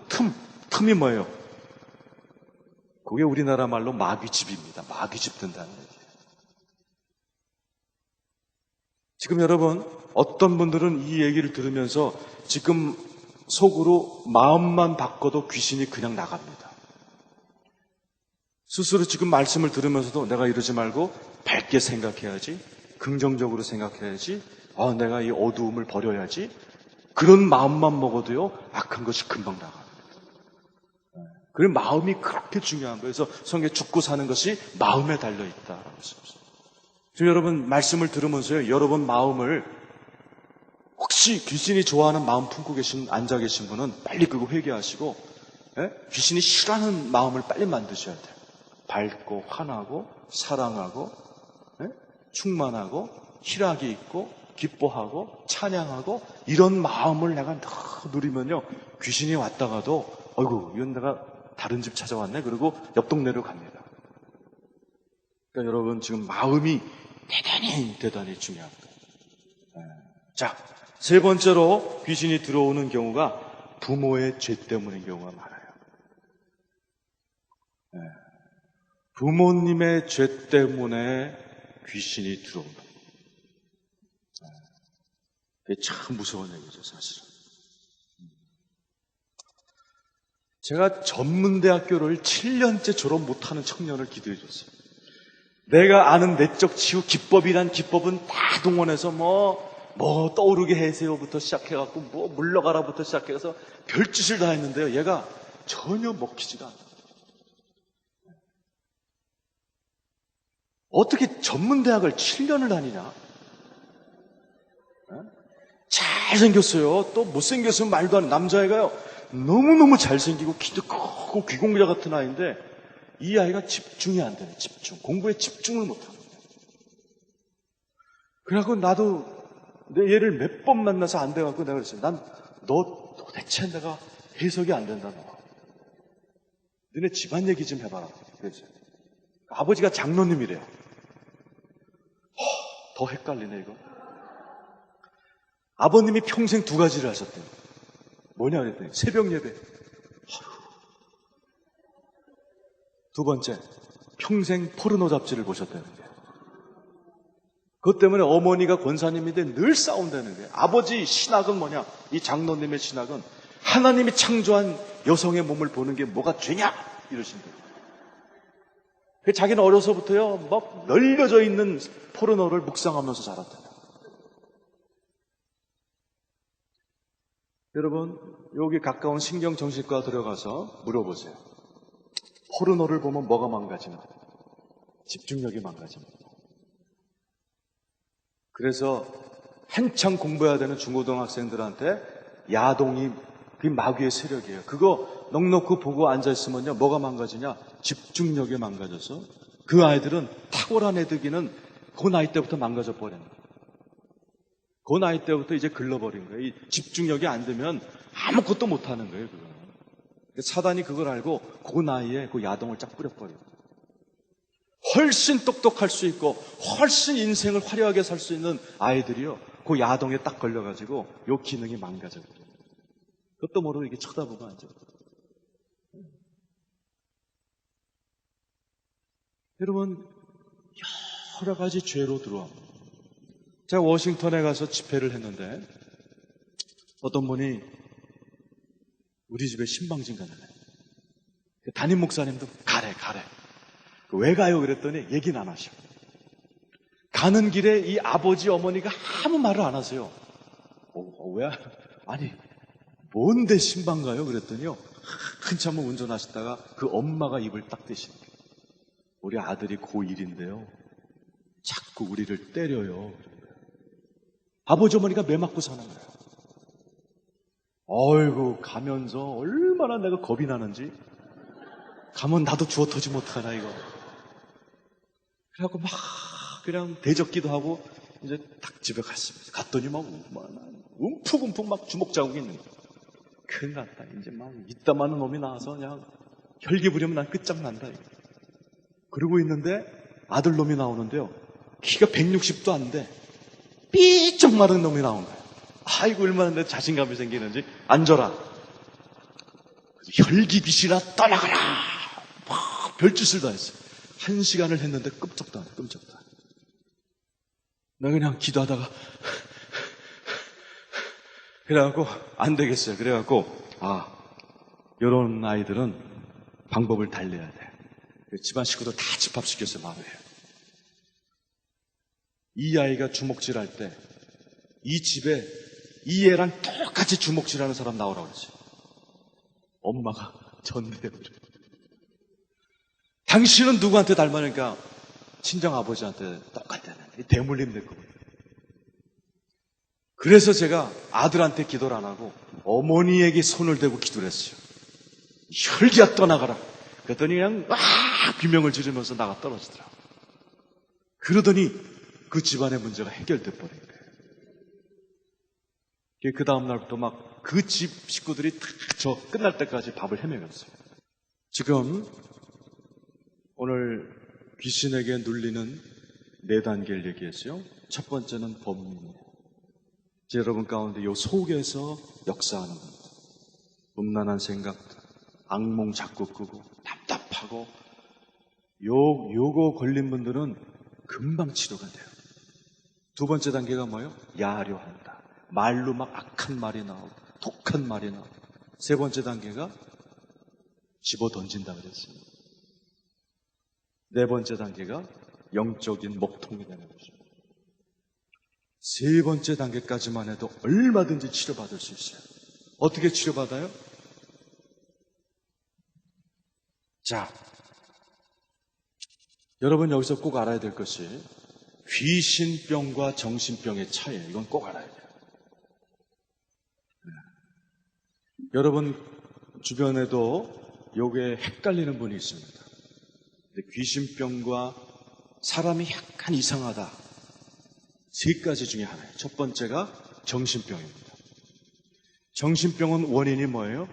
틈이 뭐예요? 그게 우리나라 말로 마귀집입니다. 마귀집 든다는 얘기예요. 지금 여러분, 어떤 분들은 이 얘기를 들으면서 지금 속으로 마음만 바꿔도 귀신이 그냥 나갑니다. 스스로 지금 말씀을 들으면서도 내가 이러지 말고 밝게 생각해야지, 긍정적으로 생각해야지, 내가 이 어두움을 버려야지, 그런 마음만 먹어도요, 악한 것이 금방 나갑니다. 그 마음이 그렇게 중요한 거예요. 그래서 성경에 죽고 사는 것이 마음에 달려있다라고 했습니다. 지금 여러분 말씀을 들으면서요, 여러분 마음을 혹시 귀신이 좋아하는 마음 품고 앉아 계신 분은 빨리 그거 회개하시고, 귀신이 싫어하는 마음을 빨리 만드셔야 돼요. 밝고 환하고 사랑하고 충만하고 희락이 있고 기뻐하고 찬양하고 이런 마음을 내가 누리면요, 귀신이 왔다가도 어이구 이건 내가 다른 집 찾아왔네 그리고 옆 동네로 갑니다. 그러니까 여러분 지금 마음이 대단히 중요한 거예요. 자, 세 번째로 귀신이 들어오는 경우가 부모의 죄 때문인 경우가 많아요. 부모님의 죄 때문에 귀신이 들어온다. 그게 참 무서운 얘기죠, 사실은. 제가 전문대학교를 7년째 졸업 못하는 청년을 기도해 줬어요. 내가 아는 내적 치유 기법이란 기법은 다 동원해서 뭐 떠오르게 해세요부터 시작해갖고 뭐 물러가라부터 시작해서 별짓을 다 했는데요. 얘가 전혀 먹히지가 않아요. 어떻게 전문대학을 7년을 다니냐? 잘생겼어요. 또 못생겼으면 말도 안 해. 남자애가요. 너무너무 잘생기고 키도 크고 귀공자 같은 아이인데 이 아이가 집중이 안 되네. 공부에 집중을 못하는 거예요. 그래갖고 나도 얘를 몇 번 만나서 안 돼갖고 내가 그랬어요. 너 도대체 내가 해석이 안 된다. 너. 너네 집안 얘기 좀 해봐라. 그랬어요. 아버지가 장로님이래요. 더 헷갈리네 이거. 아버님이 평생 두 가지를 하셨대요. 뭐냐 그랬더니 새벽 예배. 두 번째, 평생 포르노 잡지를 보셨다는 거예요. 그것 때문에 어머니가 권사님인데 늘 싸운다는 거예요. 아버지 신학은 뭐냐? 이 장로님의 신학은 하나님이 창조한 여성의 몸을 보는 게 뭐가 죄냐? 이러신대요. 자기는 어려서부터요, 막 널려져 있는 포르노를 묵상하면서 자랐대요. 여러분, 여기 가까운 신경정신과 들어가서 물어보세요. 포르노를 보면 뭐가 망가지나? 집중력이 망가집니다. 그래서 한창 공부해야 되는 중고등학생들한테 야동이 그 마귀의 세력이에요. 그거 넉넉히 보고 앉아있으면요, 뭐가 망가지냐? 집중력이 망가져서 그 아이들은 탁월한 애들기는 그 나이 때부터 망가져 버린 거예요. 그 나이 때부터 이제 글러버린 거예요. 이 집중력이 안 되면 아무것도 못하는 거예요. 그거. 사단이 그걸 알고 그 나이에 그 야동을 쫙 뿌려버려요. 훨씬 똑똑할 수 있고 훨씬 인생을 화려하게 살 수 있는 아이들이요, 그 야동에 딱 걸려가지고 요 기능이 망가져버려요. 그것도 모르고 이게 쳐다보고 앉아요. 여러분, 여러 가지 죄로 들어옵니다. 제가 워싱턴에 가서 집회를 했는데 어떤 분이 우리 집에 신방진 가잖아요. 담임 목사님도 가래. 왜 가요? 그랬더니 얘기는 안 하셔. 가는 길에 이 아버지 어머니가 아무 말을 안 하세요. 왜? 아니, 뭔데 신방 가요? 그랬더니요. 한참을 운전하시다가 그 엄마가 입을 딱 대시는 거예요. 우리 아들이 고1인데요. 자꾸 우리를 때려요. 아버지 어머니가 매 맞고 사는 거예요. 어이구, 가면서 얼마나 내가 겁이 나는지. 가면 나도 주워 터지면 어떡하나, 이거. 그래갖고 막 그냥 대적기도 하고 이제 딱 집에 갔습니다. 갔더니 막 움푹움푹 막 주먹 자국이 있는 거예요. 큰일 났다. 이제 막 이따 많은 놈이 나와서 그냥 혈기 부리면 난 끝장난다. 이거. 그러고 있는데 아들 놈이 나오는데요. 키가 160도 안 돼. 삐쩍 마른 놈이 나온 거예요. 아이고, 얼마나 내 자신감이 생기는지. 앉아라. 혈기 빛이나 떠나가라. 막 별짓을 다 했어요. 1시간을 했는데 끔찍도 안 해, 끔찍도 안 해. 나 그냥 기도하다가 그래갖고 안 되겠어요. 그래갖고 이런 아이들은 방법을 달래야 돼. 집안 식구들 다 집합시켰어요. 마루에. 이 아이가 주먹질할 때 이 집에 이 애랑 똑같이 주먹질하는 사람 나오라고 그랬어요. 엄마가 전대로. 당신은 누구한테 닮았으니까 친정 아버지한테 똑같다는 대물림 될 거거든요. 그래서 제가 아들한테 기도를 안 하고 어머니에게 손을 대고 기도를 했어요. 혈기야 떠나가라. 그랬더니 그냥 막 비명을 지르면서 나가 떨어지더라고요. 그러더니 그 집안의 문제가 해결돼 버린 거예요. 그 다음 날부터 막 그 집 식구들이 다 저 끝날 때까지 밥을 헤매겼어요. 지금 오늘 귀신에게 눌리는 4단계를 얘기했어요. 첫 번째는 범민이에요. 여러분 가운데 요 속에서 역사하는 겁니다. 음란한 생각들, 악몽 자꾸 꾸고 답답하고 요거 걸린 분들은 금방 치료가 돼요. 두 번째 단계가 뭐예요? 야려한다. 말로 막 악한 말이 나오고 독한 말이 나오고. 세 번째 단계가 집어 던진다 그랬어요. 네 번째 단계가 영적인 먹통이 되는 거죠. 세 번째 단계까지만 해도 얼마든지 치료받을 수 있어요. 어떻게 치료받아요? 자, 여러분 여기서 꼭 알아야 될 것이 귀신병과 정신병의 차이예요. 이건 꼭 알아야 돼요. 여러분 주변에도 요게 헷갈리는 분이 있습니다. 귀신병과 사람이 약간 이상하다. 세 가지 중에 하나예요. 첫 번째가 정신병입니다. 정신병은 원인이 뭐예요?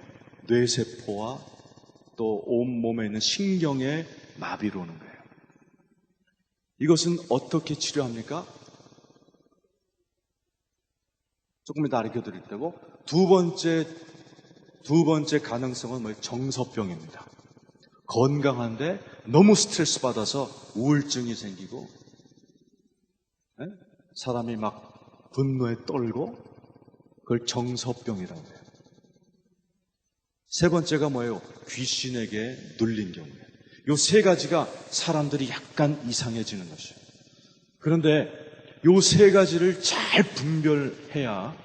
뇌세포와 또 온몸에 있는 신경의 마비로 오는 거예요. 이것은 어떻게 치료합니까? 조금 이따 알려 드릴 테고, 두 번째 가능성은 뭐예요? 정서병입니다. 건강한데 너무 스트레스 받아서 우울증이 생기고, 사람이 막 분노에 떨고, 그걸 정서병이라고 해요. 세 번째가 뭐예요? 귀신에게 눌린 경우예요. 요 세 가지가 사람들이 약간 이상해지는 것이에요. 그런데 요 세 가지를 잘 분별해야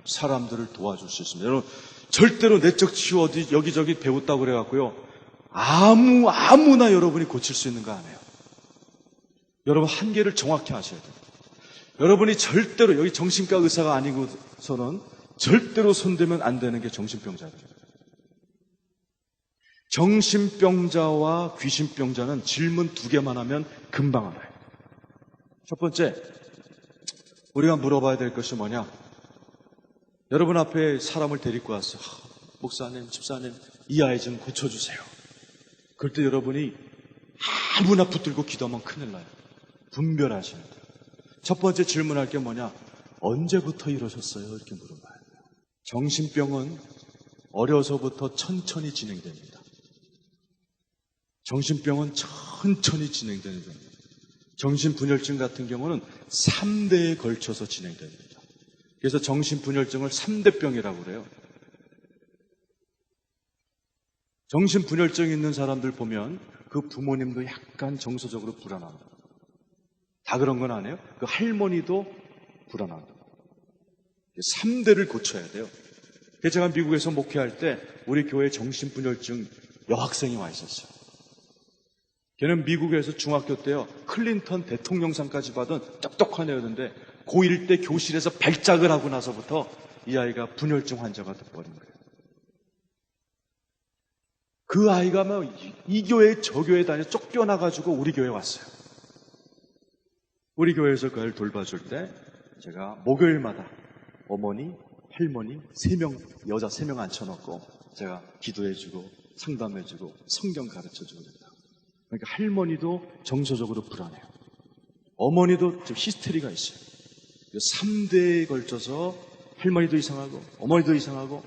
사람들을 도와줄 수 있습니다. 여러분, 절대로 내적 치유 어디 여기저기 배웠다고 그래갖고요. 아무나 여러분이 고칠 수 있는 거 아니에요. 여러분 한계를 정확히 아셔야 돼요. 여러분이 절대로 여기 정신과 의사가 아니고서는 절대로 손대면 안 되는 게 정신병자들이에요. 정신병자와 귀신병자는 질문 2개만 하면 금방 알아요. 첫 번째, 우리가 물어봐야 될 것이 뭐냐? 여러분 앞에 사람을 데리고 왔어요. 목사님, 집사님, 이 아이 좀 고쳐주세요. 그럴 때 여러분이 아무나 붙들고 기도하면 큰일 나요. 분별하셔야 돼요. 첫 번째 질문할 게 뭐냐? 언제부터 이러셨어요? 이렇게 물어봐야 돼요. 정신병은 어려서부터 천천히 진행됩니다. 정신병은 천천히 진행되는 겁니다. 정신분열증 같은 경우는 3대에 걸쳐서 진행됩니다. 그래서 정신분열증을 3대 병이라고 그래요. 정신분열증이 있는 사람들 보면 그 부모님도 약간 정서적으로 불안합니다. 다 그런 건 아니에요. 그 할머니도 불안합니다. 3대를 고쳐야 돼요. 그래서 제가 미국에서 목회할 때 우리 교회에 정신분열증 여학생이 와 있었어요. 걔는 미국에서 중학교 때요, 클린턴 대통령상까지 받은 똑똑한 애였는데 고1 때 교실에서 발작을 하고 나서부터 이 아이가 분열증 환자가 돼버린 거예요. 그 아이가 막 이 교회 저 교회 다녀 쫓겨나가지고 우리 교회에 왔어요. 우리 교회에서 그 아이를 돌봐줄 때 제가 목요일마다 어머니, 할머니 3명, 여자 3명 앉혀놓고 제가 기도해주고 상담해주고 성경 가르쳐주고 그랬다. 그러니까 할머니도 정서적으로 불안해요. 어머니도 좀 히스테리가 있어요. 3대에 걸쳐서 할머니도 이상하고 어머니도 이상하고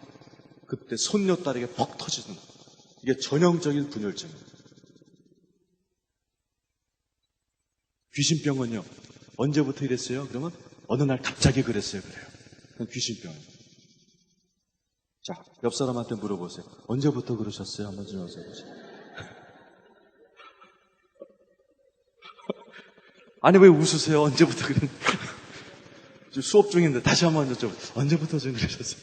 그때 손녀딸에게 퍽 터지는, 이게 전형적인 분열증이에요. 귀신병은요, 언제부터 이랬어요? 그러면 어느 날 갑자기 그랬어요. 그래요. 그건 귀신병이에요. 자, 옆 사람한테 물어보세요. 언제부터 그러셨어요? 한번 좀 여쭤보세요. 아니, 왜 웃으세요? 언제부터 그랬는데? 수업 중인데 다시 한번 여쭤보세요. 언제부터 좀 그러셨어요?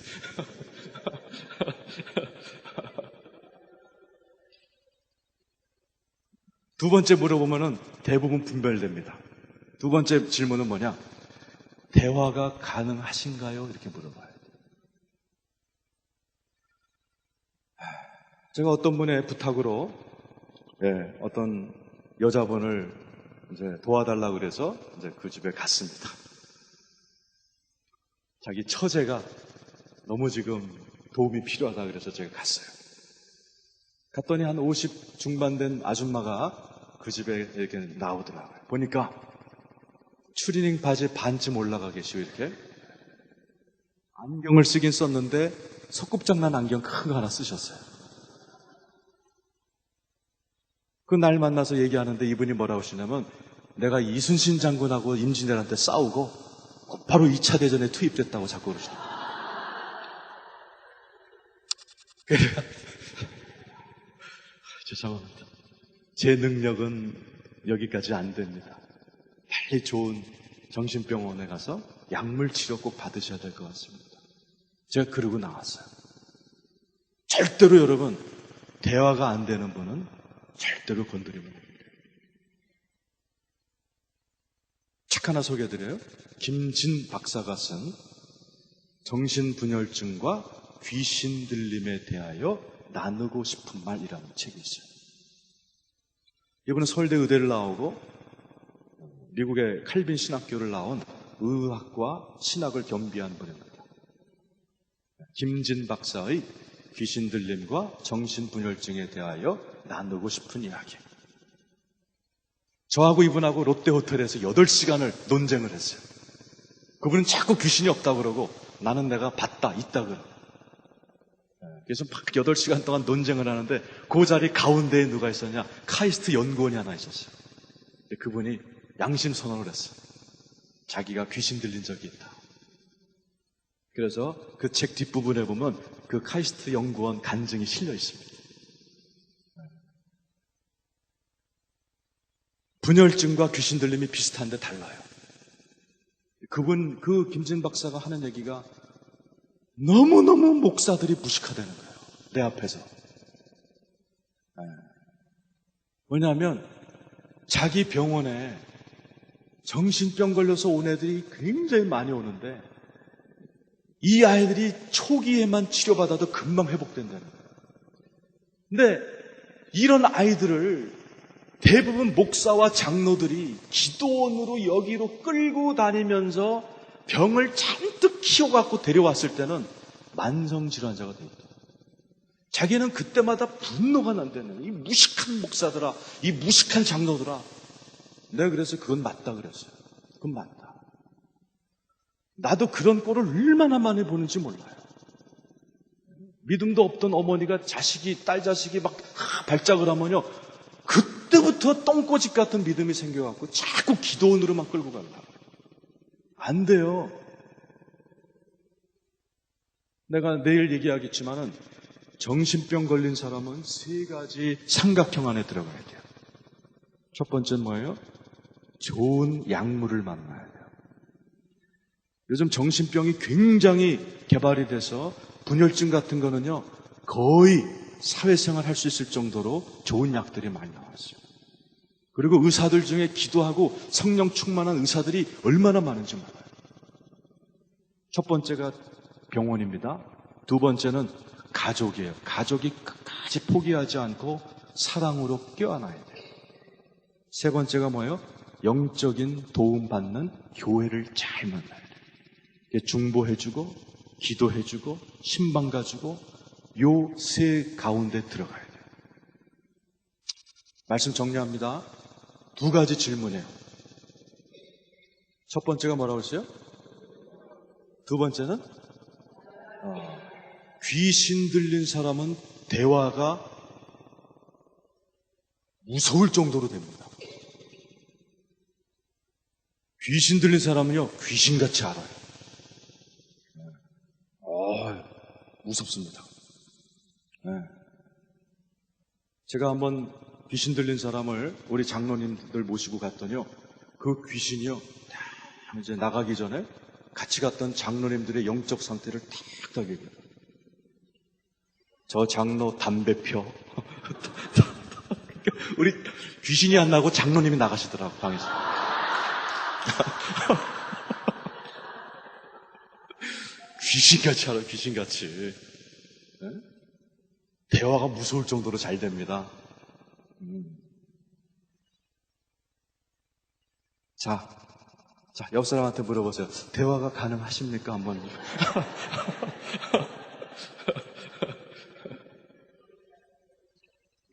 두 번째 물어보면은 대부분 분별됩니다. 두 번째 질문은 뭐냐? 대화가 가능하신가요? 이렇게 물어봐요. 제가 어떤 분의 부탁으로 어떤 여자분을 이제 도와달라고 그래서 이제 그 집에 갔습니다. 자기 처제가 너무 지금 도움이 필요하다 그래서 제가 갔어요. 갔더니 한 50 중반 된 아줌마가 그 집에 이렇게 나오더라고요. 보니까 추리닝 바지 반쯤 올라가 계시고 이렇게 안경을 쓰긴 썼는데 소꿉장난 안경 큰 거 하나 쓰셨어요. 그 날 만나서 얘기하는데 이분이 뭐라고 하시냐면, 내가 이순신 장군하고 임진왜란때 싸우고 바로 2차 대전에 투입됐다고 자꾸 그러시더라고요. 죄송합니다. 제 능력은 여기까지 안 됩니다. 빨리 좋은 정신병원에 가서 약물 치료 꼭 받으셔야 될 것 같습니다. 제가 그러고 나왔어요. 절대로 여러분, 대화가 안 되는 분은 절대로 건드리면 안 됩니다. 책 하나 소개해드려요. 김진 박사가 쓴 정신분열증과 귀신 들림에 대하여 나누고 싶은 말이라는 책이 있어요. 이분은 서울대 의대를 나오고 미국의 칼빈 신학교를 나온 의학과 신학을 겸비한 분입니다. 김진 박사의 귀신 들림과 정신분열증에 대하여 나누고 싶은 이야기. 저하고 이분하고 롯데호텔에서 8시간을 논쟁을 했어요. 그분은 자꾸 귀신이 없다고 그러고 나는 내가 봤다, 있다 그러고. 그래서 막 8시간 동안 논쟁을 하는데 그 자리 가운데에 누가 있었냐? 카이스트 연구원이 하나 있었어요. 그분이 양심 선언을 했어요. 자기가 귀신 들린 적이 있다. 그래서 그 책 뒷부분에 보면 그 카이스트 연구원 간증이 실려 있습니다. 분열증과 귀신 들림이 비슷한데 달라요. 그 김진 박사가 하는 얘기가 너무너무 목사들이 무식하다는 거예요. 내 앞에서. 왜냐하면 자기 병원에 정신병 걸려서 온 애들이 굉장히 많이 오는데 이 아이들이 초기에만 치료받아도 금방 회복된다는 거예요. 근데 이런 아이들을 대부분 목사와 장로들이 기도원으로 여기로 끌고 다니면서 병을 잔뜩 키워갖고 데려왔을 때는 만성질환자가 되었다. 자기는 그때마다 분노가 난다는, 이 무식한 목사들아, 이 무식한 장로들아. 내가 그래서 그건 맞다 그랬어요. 그건 맞다. 나도 그런 꼴을 얼마나 많이 보는지 몰라요. 믿음도 없던 어머니가 딸 자식이 막 발작을 하면요, 그때부터 똥꼬집 같은 믿음이 생겨갖고 자꾸 기도원으로만 끌고 간다. 안 돼요. 내가 내일 얘기하겠지만은 정신병 걸린 사람은 세 가지 삼각형 안에 들어가야 돼요. 첫 번째는 뭐예요? 좋은 약물을 만나야 돼요. 요즘 정신병이 굉장히 개발이 돼서 분열증 같은 거는요, 거의 사회생활 할 수 있을 정도로 좋은 약들이 많이 나왔어요. 그리고 의사들 중에 기도하고 성령 충만한 의사들이 얼마나 많은지 몰라요. 첫 번째가 병원입니다. 두 번째는 가족이에요. 가족이 끝까지 포기하지 않고 사랑으로 껴안아야 돼요. 세 번째가 뭐예요? 영적인 도움받는 교회를 잘 만나야 돼요. 중보해주고 기도해주고 신방 가지고 요 세 가운데 들어가야 돼요. 말씀 정리합니다. 두 가지 질문이에요. 첫 번째가 뭐라고 했어요? 두 번째는 귀신 들린 사람은 대화가 무서울 정도로 됩니다. 귀신 들린 사람은요, 귀신같이 알아요. 무섭습니다. 제가 한번 귀신 들린 사람을 우리 장로님들 모시고 갔더니요, 그 귀신이요, 이제 나가기 전에 같이 갔던 장로님들의 영적 상태를 탁탁 얘기해요. 저 장로 담배 펴. 우리 귀신이 안 나고 장로님이 나가시더라고, 방에서. 귀신같이 알아요, 귀신같이. 네? 대화가 무서울 정도로 잘 됩니다. 자, 옆 사람한테 물어보세요. 대화가 가능하십니까? 한번.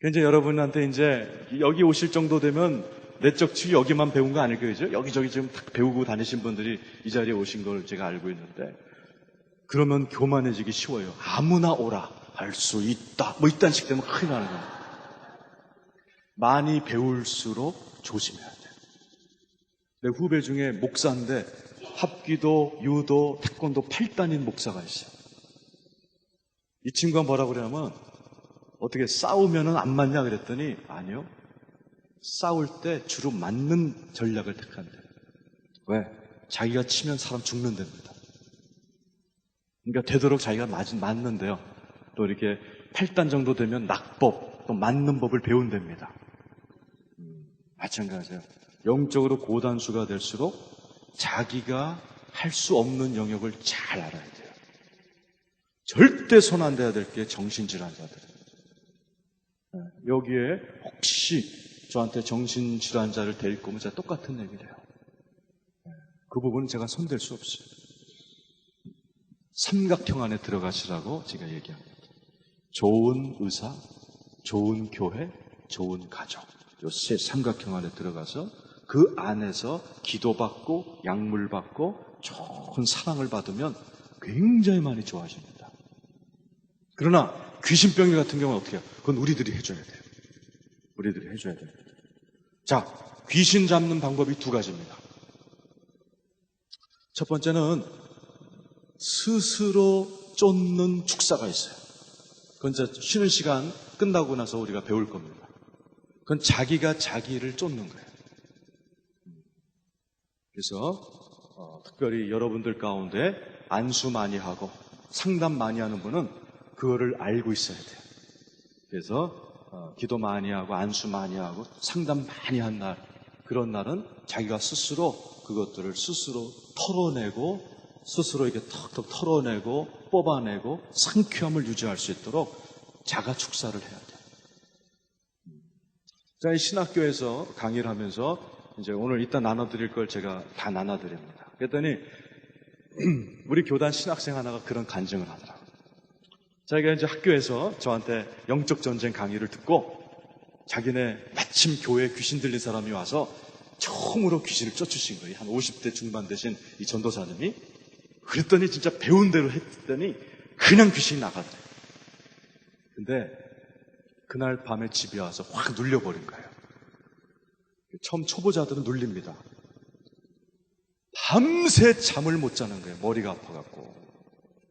이제 여러분한테 이제 여기 오실 정도 되면 내적 치유 여기만 배운 거 아닐 거죠? 여기저기 지금 배우고 다니신 분들이 이 자리에 오신 걸 제가 알고 있는데, 그러면 교만해지기 쉬워요. 아무나 오라 할 수 있다. 뭐 이딴 식 되면 큰일 나는 거예요. 많이 배울수록 조심해야 돼요. 내 후배 중에 목사인데 합기도, 유도, 태권도 8단인 목사가 있어요. 이 친구가 뭐라고 그러냐면, 어떻게 싸우면은 안 맞냐 그랬더니, 아니요. 싸울 때 주로 맞는 전략을 택한대요. 왜? 자기가 치면 사람 죽는답니다. 그러니까 되도록 자기가 맞는데요. 또 이렇게 8단 정도 되면 낙법, 또 맞는 법을 배운답니다. 마찬가지예요. 영적으로 고단수가 될수록 자기가 할 수 없는 영역을 잘 알아야 돼요. 절대 손 안 대야 될 게 정신질환자들이에요. 여기에 혹시 저한테 정신질환자를 데리고 오면 제가 똑같은 얘기를 해요. 그 부분은 제가 손댈 수 없어요. 삼각형 안에 들어가시라고 제가 얘기합니다. 좋은 의사, 좋은 교회, 좋은 가족. 요 세 삼각형 안에 들어가서 그 안에서 기도받고 약물받고 좋은 사랑을 받으면 굉장히 많이 좋아집니다. 그러나 귀신병이 같은 경우는 어떻게 해요? 그건 우리들이 해줘야 돼요. 우리들이 해줘야 돼요. 자, 귀신 잡는 방법이 두 가지입니다. 첫 번째는 스스로 쫓는 축사가 있어요. 그건 이제 쉬는 시간 끝나고 나서 우리가 배울 겁니다. 그건 자기가 자기를 쫓는 거예요. 그래서 특별히 여러분들 가운데 안수 많이 하고 상담 많이 하는 분은 그거를 알고 있어야 돼요. 그래서 기도 많이 하고 안수 많이 하고 상담 많이 한 날, 그런 날은 자기가 스스로 그것들을 스스로 털어내고 스스로 이렇게 턱턱 털어내고 뽑아내고 상쾌함을 유지할 수 있도록 자가 축사를 해야 돼요. 자, 이 신학교에서 강의를 하면서 이제 오늘 이따 나눠드릴 걸 제가 다 나눠드립니다. 그랬더니 우리 교단 신학생 하나가 그런 간증을 하더라고요. 자기가 이제 학교에서 저한테 영적 전쟁 강의를 듣고 자기네 마침 교회에 귀신 들린 사람이 와서 처음으로 귀신을 쫓으신 거예요. 한 50대 중반 되신 이 전도사님이. 그랬더니 진짜 배운 대로 했더니 그냥 귀신이 나가더래요. 근데 그날 밤에 집에 와서 확 눌려버린 거예요. 처음 초보자들은 눌립니다. 밤새 잠을 못 자는 거예요. 머리가 아파갖고.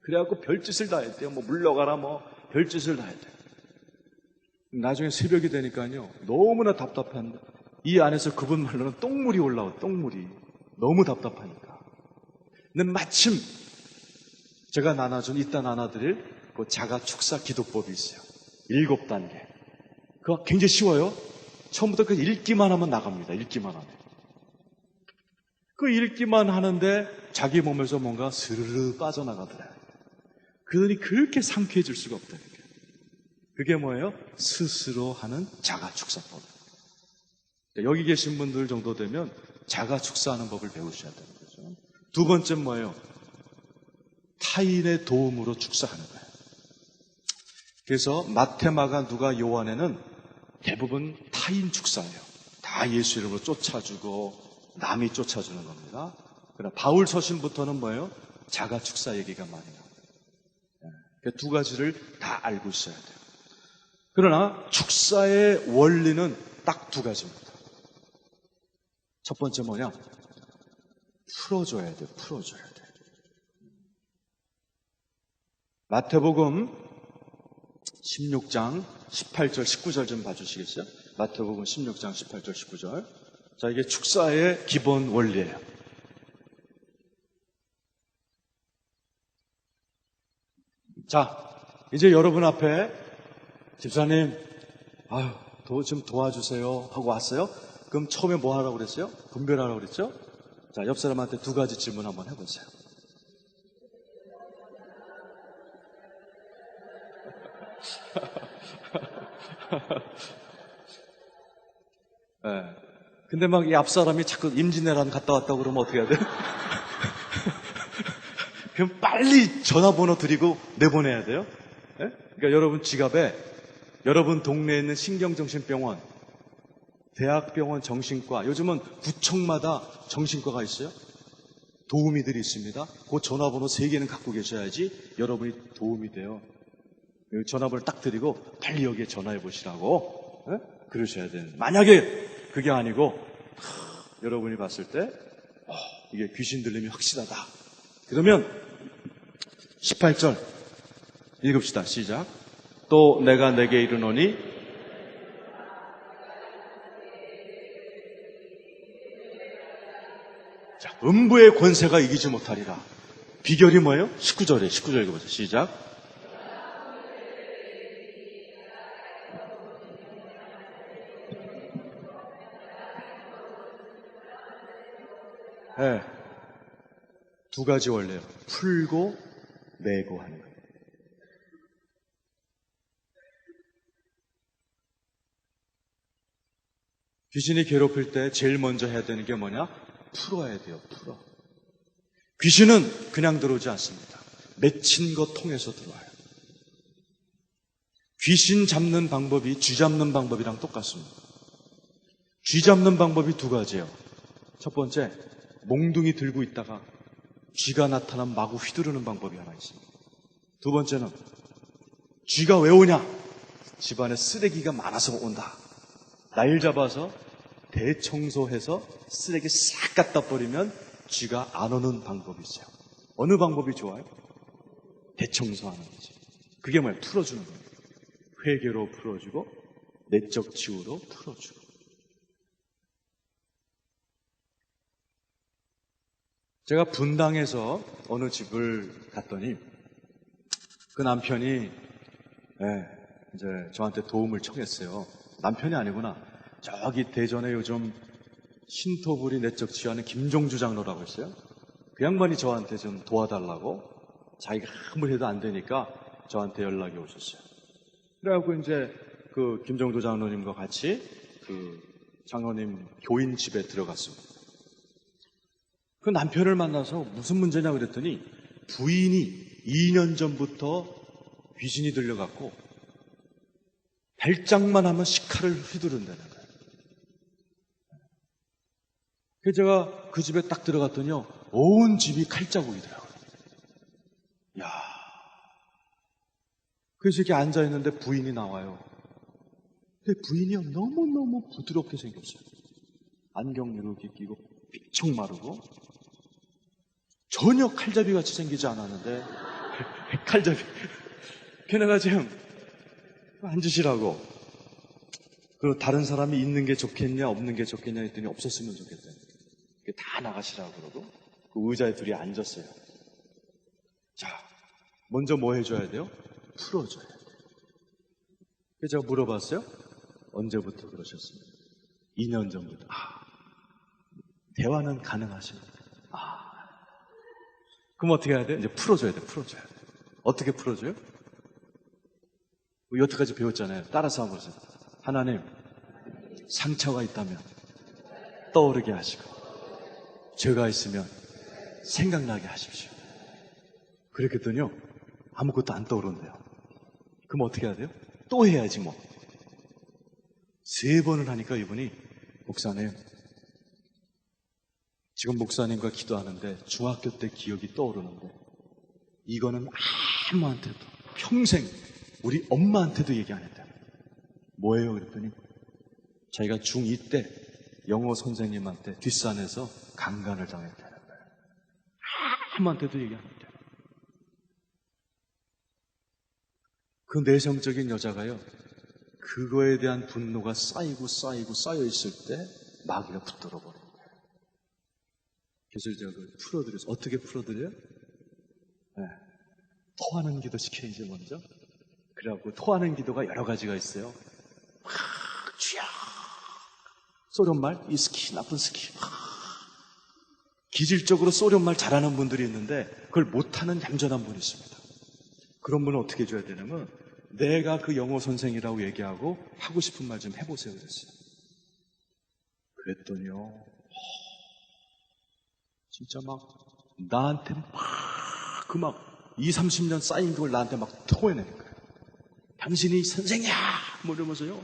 그래갖고 별짓을 다 했대요. 뭐 물러가라, 뭐 별짓을 다 했대요. 나중에 새벽이 되니까요, 너무나 답답한데, 이 안에서 그분 말로는 똥물이 올라와, 똥물이. 너무 답답하니까. 근데 마침 제가 이따 나눠드릴 그 자가 축사 기도법이 있어요. 7단계. 그거 굉장히 쉬워요. 처음부터 그 읽기만 하면 나갑니다. 읽기만 하면. 그 읽기만 하는데 자기 몸에서 뭔가 스르르 빠져나가더라고요. 그러니 그렇게 상쾌해질 수가 없다니까요. 그게 뭐예요? 스스로 하는 자가축사법. 여기 계신 분들 정도 되면 자가축사하는 법을 배우셔야 되는 거죠. 두 번째 뭐예요? 타인의 도움으로 축사하는 거예요. 그래서 마태, 마가, 누가, 요한에는 대부분 타인 축사예요. 다 예수 이름으로 쫓아주고 남이 쫓아주는 겁니다. 그러나 바울 서신부터는 뭐예요? 자가축사 얘기가 많이 나와요. 두 가지를 다 알고 있어야 돼요. 그러나 축사의 원리는 딱 두 가지입니다. 첫 번째 뭐냐? 풀어줘야 돼요. 풀어줘야 돼요. 마태복음 16장 18절 19절 좀 봐주시겠어요? 마태복음 16장 18절 19절. 자, 이게 축사의 기본 원리예요. 자, 이제 여러분 앞에 집사님, 좀 도와주세요 하고 왔어요. 그럼 처음에 뭐 하라고 그랬어요? 분별하라고 그랬죠? 자, 옆 사람한테 두 가지 질문 한번 해보세요. 네. 근데 막 이 앞 사람이 자꾸 임진왜란 갔다 왔다고 그러면 어떻게 해야 돼요? 그럼 빨리 전화번호 드리고 내보내야 돼요. 네? 그러니까 여러분 지갑에 여러분 동네에 있는 신경정신병원, 대학병원 정신과, 요즘은 구청마다 정신과가 있어요. 도우미들이 있습니다. 그 전화번호 3개는 갖고 계셔야지 여러분이 도움이 돼요. 전화번호를 딱 드리고 빨리 여기에 전화해 보시라고 그러셔야 돼요. 만약에 그게 아니고 여러분이 봤을 때 이게 귀신 들림이 확실하다. 그러면 18절 읽읍시다. 시작. 또 내가 내게 이르노니 자, 음부의 권세가 이기지 못하리라. 비결이 뭐예요? 19절에 19절 읽어보세요. 시작. 네. 두 가지 원리예요. 풀고 내고 하는 거예요. 귀신이 괴롭힐 때 제일 먼저 해야 되는 게 뭐냐? 풀어야 돼요. 풀어. 귀신은 그냥 들어오지 않습니다. 맺힌 거 통해서 들어와요. 귀신 잡는 방법이 쥐 잡는 방법이랑 똑같습니다. 쥐 잡는 방법이 두 가지예요. 첫 번째, 몽둥이 들고 있다가 쥐가 나타나면 마구 휘두르는 방법이 하나 있습니다. 두 번째는 쥐가 왜 오냐? 집안에 쓰레기가 많아서 온다. 날 잡아서 대청소해서 쓰레기 싹 갖다 버리면 쥐가 안 오는 방법이 있어요. 어느 방법이 좋아요? 대청소하는 거지. 그게 뭐야? 풀어주는 거예요. 회개로 풀어주고 내적 치유로 풀어주고. 제가 분당에서 어느 집을 갔더니 그 남편이 이제 저한테 도움을 청했어요. 남편이 아니구나. 저기 대전에 요즘 신토부리 내적 치유하는 김종주 장로라고 했어요. 그 양반이 저한테 좀 도와달라고 자기가 아무리 해도 안 되니까 저한테 연락이 오셨어요. 그래갖고 이제 그 김종주 장로님과 같이 그 장로님 교인 집에 들어갔습니다. 그 남편을 만나서 무슨 문제냐 그랬더니 부인이 2년 전부터 귀신이 들려갖고 발작만 하면 식칼을 휘두른다는 거예요. 그래서 제가 그 집에 딱 들어갔더니요, 온 집이 칼자국이더라고요. 야, 그래서 이렇게 앉아있는데 부인이 나와요. 근데 부인이요, 너무너무 부드럽게 생겼어요. 안경 이렇게 끼고 삐쩍 마르고 전혀 칼잡이 같이 생기지 않았는데 칼잡이. 걔네가 지금 앉으시라고. 그리고 다른 사람이 있는 게 좋겠냐 없는 게 좋겠냐 했더니 없었으면 좋겠다. 다 나가시라고 그러고 그 의자에 둘이 앉았어요. 자, 먼저 뭐 해줘야 돼요? 풀어줘야 돼요. 그래서 제가 물어봤어요. 언제부터 그러셨습니까? 2년 전부터. 대화는 가능하십니까? 그럼 어떻게 해야 돼? 이제 풀어줘야 돼, 풀어줘야 돼. 어떻게 풀어줘요? 여태까지 배웠잖아요. 따라서 한번 보세요. 하나님, 상처가 있다면 떠오르게 하시고, 죄가 있으면 생각나게 하십시오. 그랬더니요, 아무것도 안 떠오른대요. 그럼 어떻게 해야 돼요? 또 해야지 뭐. 3번을 하니까 이분이, 목사님, 지금 목사님과 기도하는데 중학교 때 기억이 떠오르는데 이거는 아무한테도 평생 우리 엄마한테도 얘기 안 했다. 뭐예요? 그랬더니 자기가 중2 때 영어 선생님한테 뒷산에서 강간을 당했다는 거예요. 아무한테도 얘기 안 했다. 그 내성적인 여자가요, 그거에 대한 분노가 쌓이고 쌓여 있을 때 마귀가 붙들어 버려요. 그래서 제가 그걸 풀어드렸어요. 어떻게 풀어드려요? 네. 토하는 기도 시켜야지 먼저. 그래갖고 토하는 기도가 여러 가지가 있어요. 쥐야 소련말, 이 스키, 나쁜 스키. 기질적으로 소련말 잘하는 분들이 있는데 그걸 못하는 얌전한 분이 있습니다. 그런 분은 어떻게 해줘야 되냐면 내가 그 영어 선생이라고 얘기하고 하고 싶은 말 좀 해보세요 그랬어요. 그랬더니요, 진짜 막 나한테 막 20, 30년 쌓인 걸 나한테 막 토해내는 거예요. 당신이 선생이야! 뭐 이러면서요.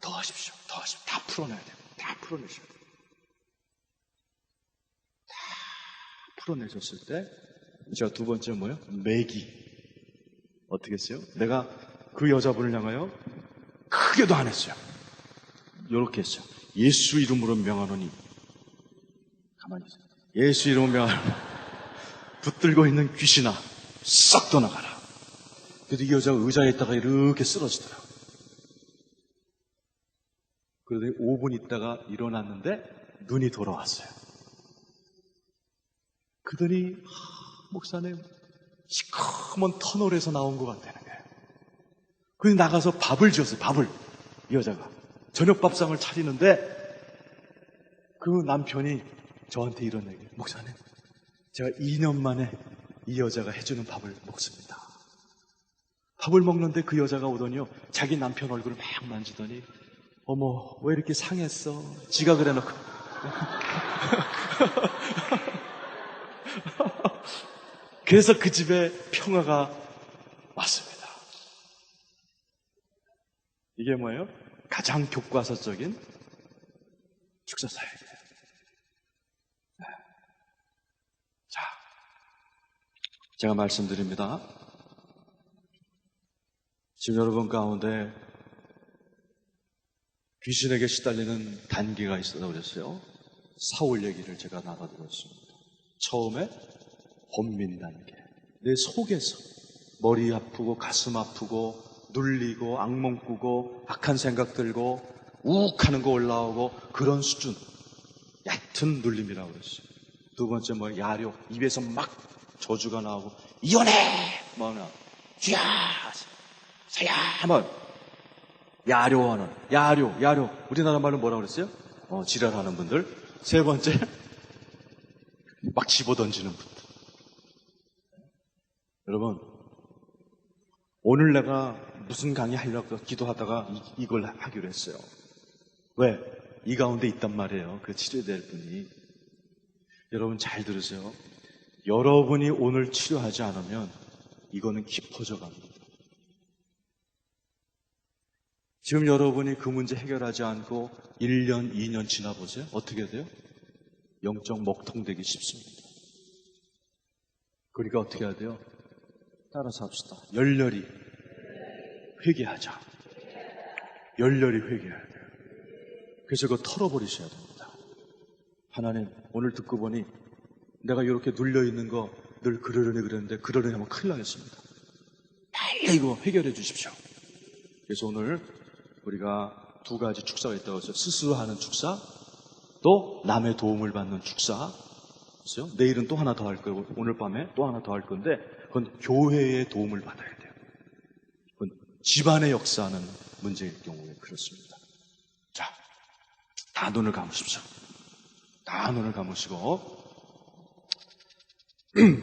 더 하십시오. 다 풀어내야 돼요. 다 풀어내셔야 돼요. 다 풀어내셨을 때 제가 두 번째 뭐예요? 매기. 어떻게 했어요? 내가 그 여자분을 향하여 크게도 안 했어요. 요렇게 했어요. 예수 이름으로 명하노니. 가만히 있어요. 예수 이름으로 명하노니 붙들고 있는 귀신아 싹 떠나가라. 그래도 이 여자가 의자에 있다가 이렇게 쓰러지더라고요. 그러더니 5분 있다가 일어났는데 눈이 돌아왔어요. 그러더니 목사님 시커먼 터널에서 나온 것 같다는 거예요. 그래서 나가서 밥을 지었어요. 밥을. 이 여자가 저녁 밥상을 차리는데 그 남편이 저한테 이런 얘기예요. 목사님, 제가 2년 만에 이 여자가 해주는 밥을 먹습니다. 밥을 먹는데 그 여자가 오더니요, 자기 남편 얼굴을 막 만지더니 어머 왜 이렇게 상했어? 지가 그래놓고 그래서 그 집에 평화가 왔습니다. 이게 뭐예요? 가장 교과서적인 축사 사역이에요. 자, 제가 말씀드립니다. 지금 여러분 가운데 귀신에게 시달리는 단계가 있어서 그랬어요. 사울 얘기를 제가 나눠드렸습니다. 처음에 혼민 단계. 내 속에서 머리 아프고 가슴 아프고 눌리고 악몽 꾸고 악한 생각 들고 우욱하는 거 올라오고 그런 수준. 얕은 눌림이라고 그랬어요. 두 번째 뭐 야료. 입에서 막 저주가 나오고 이혼해! 뭐나 쥐야! 서야! 한번 야료하는 야료. 우리나라 말로 뭐라고 그랬어요? 지랄하는 분들. 세 번째 막 집어던지는 분들. 여러분, 오늘 내가 무슨 강의 하려고 기도하다가 이걸 하기로 했어요. 왜? 이 가운데 있단 말이에요. 그 치료될 분이. 여러분 잘 들으세요. 여러분이 오늘 치료하지 않으면 이거는 깊어져 갑니다. 지금 여러분이 그 문제 해결하지 않고 1년, 2년 지나보세요. 어떻게 돼요? 영적 먹통되기 쉽습니다. 그러니까 어떻게 해야 돼요? 따라서 합시다. 열렬히 회개하자. 열렬히 회개해야 돼요. 그래서 그거 털어버리셔야 됩니다. 하나님, 오늘 듣고 보니 내가 이렇게 눌려있는 거 늘 그러려니 그랬는데 그러려니 하면 큰일 나겠습니다. 빨리 빨리 이거 해결해 주십시오. 그래서 오늘 우리가 두 가지 축사가 있다고 했어요. 스스로 하는 축사, 또 남의 도움을 받는 축사. 그렇죠? 내일은 또 하나 더 할 거고, 오늘 밤에 또 하나 더 할 건데, 그건 교회의 도움을 받아야 돼요. 그건 집안의 역사하는 문제일 경우에 그렇습니다. 자, 다 눈을 감으십시오. 다 눈을 감으시고,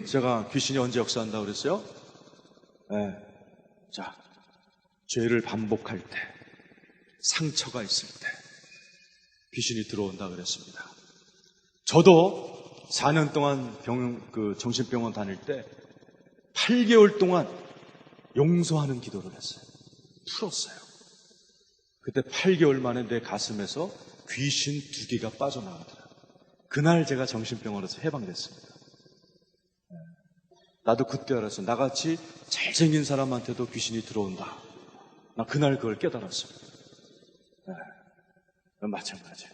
제가 귀신이 언제 역사한다고 그랬어요? 네. 자, 죄를 반복할 때, 상처가 있을 때 귀신이 들어온다 그랬습니다. 저도 4년 동안 정신병원 다닐 때 8개월 동안 용서하는 기도를 했어요. 풀었어요. 그때 8개월 만에 내 가슴에서 귀신 2개가 빠져나가더라고요. 그날 제가 정신병원에서 해방됐습니다. 나도 그때 알았어. 나같이 잘생긴 사람한테도 귀신이 들어온다. 나 그날 그걸 깨달았습니다. 마찬가지.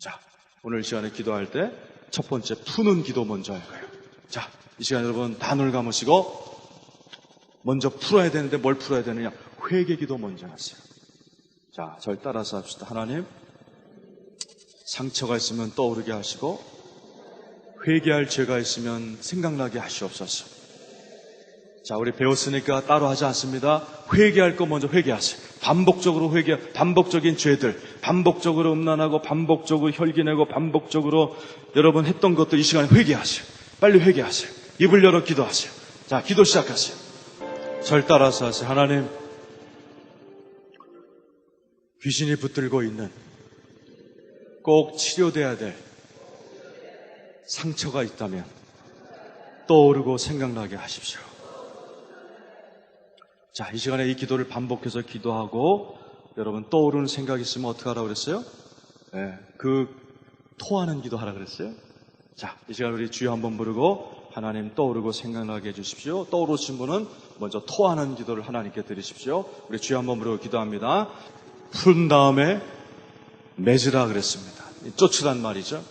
자, 오늘 이 시간에 기도할 때 첫 번째 푸는 기도 먼저 할 거예요. 자, 이 시간 여러분 다 눈을 감으시고 먼저 풀어야 되는데 뭘 풀어야 되느냐? 회개 기도 먼저 하세요. 자, 저를 따라서 합시다. 하나님, 상처가 있으면 떠오르게 하시고 회개할 죄가 있으면 생각나게 하시옵소서. 자, 우리 배웠으니까 따로 하지 않습니다. 회개할 거 먼저 회개하세요. 반복적인 죄들, 반복적으로 음란하고, 반복적으로 혈기내고, 반복적으로 여러분 했던 것도 이 시간에 회개하세요. 빨리 회개하세요. 입을 열어 기도하세요. 자, 기도 시작하세요. 절 따라서 하세요. 하나님, 귀신이 붙들고 있는 꼭 치료돼야 될 상처가 있다면 떠오르고 생각나게 하십시오. 자, 이 시간에 이 기도를 반복해서 기도하고 여러분 떠오르는 생각이 있으면 어떻게 하라고 그랬어요? 네, 토하는 기도 하라고 그랬어요. 자, 이 시간 우리 주여 한번 부르고 하나님 떠오르고 생각나게 해주십시오. 떠오르신 분은 먼저 토하는 기도를 하나님께 드리십시오. 우리 주여 한번 부르고 기도합니다. 푼 다음에 맺으라 그랬습니다. 쫓으란 말이죠.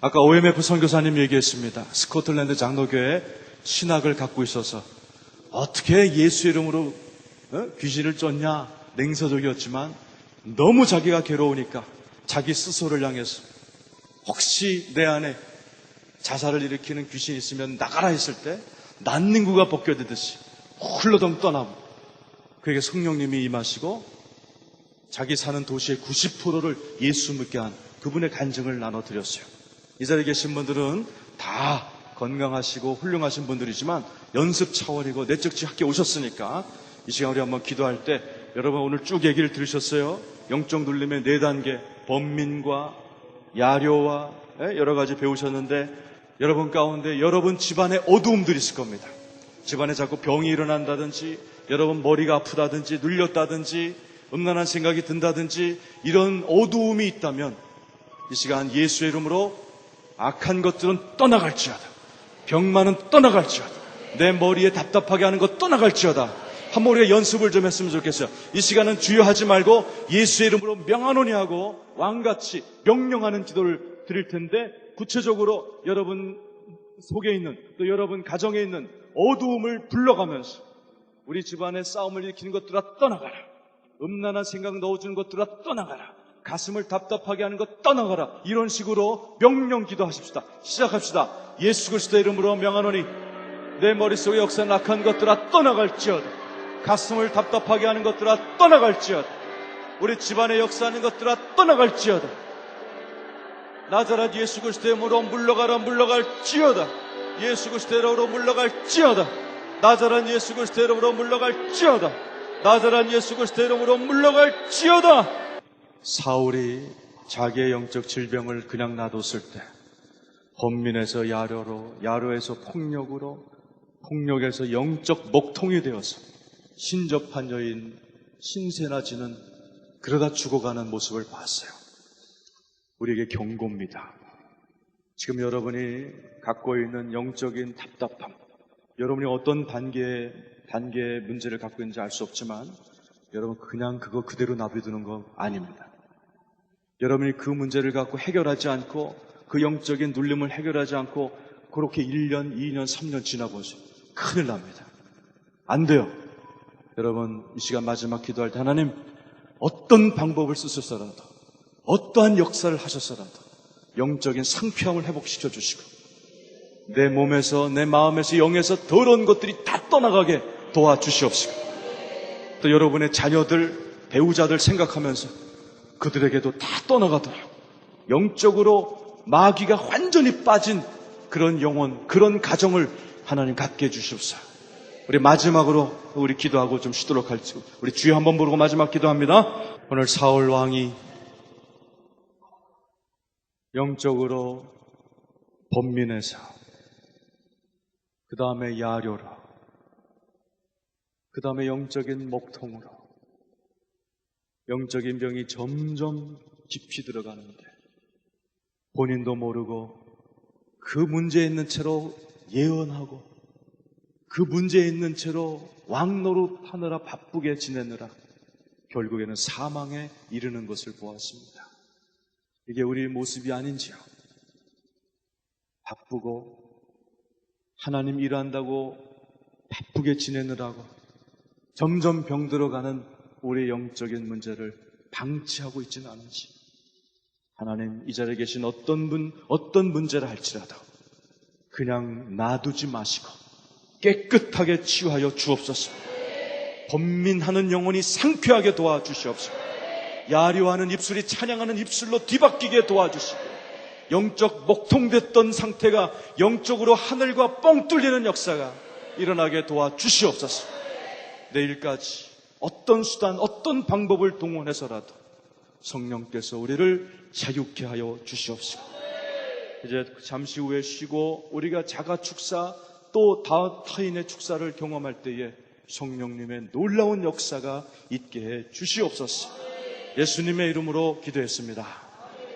아까 OMF 선교사님 얘기했습니다. 스코틀랜드 장로교회 신학을 갖고 있어서 어떻게 예수 이름으로 귀신을 쫓냐 냉소적이었지만 너무 자기가 괴로우니까 자기 스스로를 향해서 혹시 내 안에 자살을 일으키는 귀신이 있으면 나가라 했을 때 난닝구가 벗겨지듯이 홀로덩 떠나고 그에게 성령님이 임하시고 자기 사는 도시의 90%를 예수 믿게 한 그분의 간증을 나눠드렸어요. 이 자리에 계신 분들은 다 건강하시고 훌륭하신 분들이지만 연습 차원이고 내적지 학교에 오셨으니까 이 시간 우리 한번 기도할 때 여러분 오늘 쭉 얘기를 들으셨어요. 영적 눌림의 4단계 번민과 야료와 여러 가지 배우셨는데 여러분 가운데 여러분 집안에 어두움들이 있을 겁니다. 집안에 자꾸 병이 일어난다든지 여러분 머리가 아프다든지 눌렸다든지 음란한 생각이 든다든지 이런 어두움이 있다면 이 시간 예수의 이름으로 악한 것들은 떠나갈지어다. 병만은 떠나갈지어다. 내 머리에 답답하게 하는 것 떠나갈지어다. 한번 우리가 연습을 좀 했으면 좋겠어요. 이 시간은 주여 하지 말고 예수의 이름으로 명하노니 하고 왕같이 명령하는 기도를 드릴 텐데 구체적으로 여러분 속에 있는 또 여러분 가정에 있는 어두움을 불러가면서 우리 집안에 싸움을 일으키는 것들아 떠나가라. 음란한 생각 넣어주는 것들아 떠나가라. 가슴을 답답하게 하는 것 떠나가라. 이런 식으로 명령 기도하십시다. 시작합시다. 예수 그리스도의 이름으로 명하노니 내 머릿속에 역사는 악한 것들아 떠나갈지어다. 가슴을 답답하게 하는 것들아 떠나갈지어다. 우리 집안에 역사하는 것들아 떠나갈지어다. 나자렛 예수 그리스도의 이름으로 물러가라. 물러갈지어다. 예수 그리스도의 이름으로 물러갈지어다. 나자렛 예수 그리스도의 이름으로 물러갈지어다. 나자렛 예수 그리스도의 이름으로 물러갈지어다. 사울이 자기의 영적 질병을 그냥 놔뒀을 때 번민에서 야로로, 야로에서 폭력으로, 폭력에서 영적 목통이 되어서 신접한 여인 신세나 지는 그러다 죽어가는 모습을 봤어요. 우리에게 경고입니다. 지금 여러분이 갖고 있는 영적인 답답함, 여러분이 어떤 단계의 문제를 갖고 있는지 알 수 없지만 여러분 그냥 그거 그대로 놔두는 거 아닙니다. 여러분이 그 문제를 갖고 해결하지 않고 그 영적인 눌림을 해결하지 않고 그렇게 1년, 2년, 3년 지나보세요. 큰일 납니다. 안 돼요. 여러분, 이 시간 마지막 기도할 때 하나님 어떤 방법을 쓰셨더라도, 어떠한 역사를 하셨더라도 영적인 상쾌함을 회복시켜 주시고 내 몸에서, 내 마음에서, 영에서 더러운 것들이 다 떠나가게 도와주시옵시고, 또 여러분의 자녀들, 배우자들 생각하면서 그들에게도 다 떠나가도록 영적으로 마귀가 완전히 빠진 그런 영혼, 그런 가정을 하나님 갖게 해주시옵소서. 우리 마지막으로 우리 기도하고 좀 쉬도록 할지, 우리 주여 한번 부르고 마지막 기도합니다. 오늘 사울 왕이 영적으로 번민해서, 그 다음에 야료로, 그 다음에 영적인 목통으로, 영적인 병이 점점 깊이 들어가는데 본인도 모르고 그 문제에 있는 채로 예언하고 그 문제에 있는 채로 왕노릇하느라 바쁘게 지내느라 결국에는 사망에 이르는 것을 보았습니다. 이게 우리의 모습이 아닌지요? 바쁘고 하나님 일한다고 바쁘게 지내느라고 점점 병들어가는 우리의 영적인 문제를 방치하고 있지는 않은지, 하나님 이 자리에 계신 어떤 문제를 할지라도 그냥 놔두지 마시고 깨끗하게 치유하여 주옵소서. 번민하는 영혼이 상쾌하게 도와주시옵소서. 야려하는 입술이 찬양하는 입술로 뒤바뀌게 도와주시고, 영적 목통됐던 상태가 영적으로 하늘과 뻥 뚫리는 역사가 일어나게 도와주시옵소서. 내일까지 어떤 수단, 어떤 방법을 동원해서라도 성령께서 우리를 자유케 하여 주시옵소서. 이제 잠시 후에 쉬고 우리가 자가 축사 또 타인의 축사를 경험할 때에 성령님의 놀라운 역사가 있게 해 주시옵소서. 예수님의 이름으로 기도했습니다.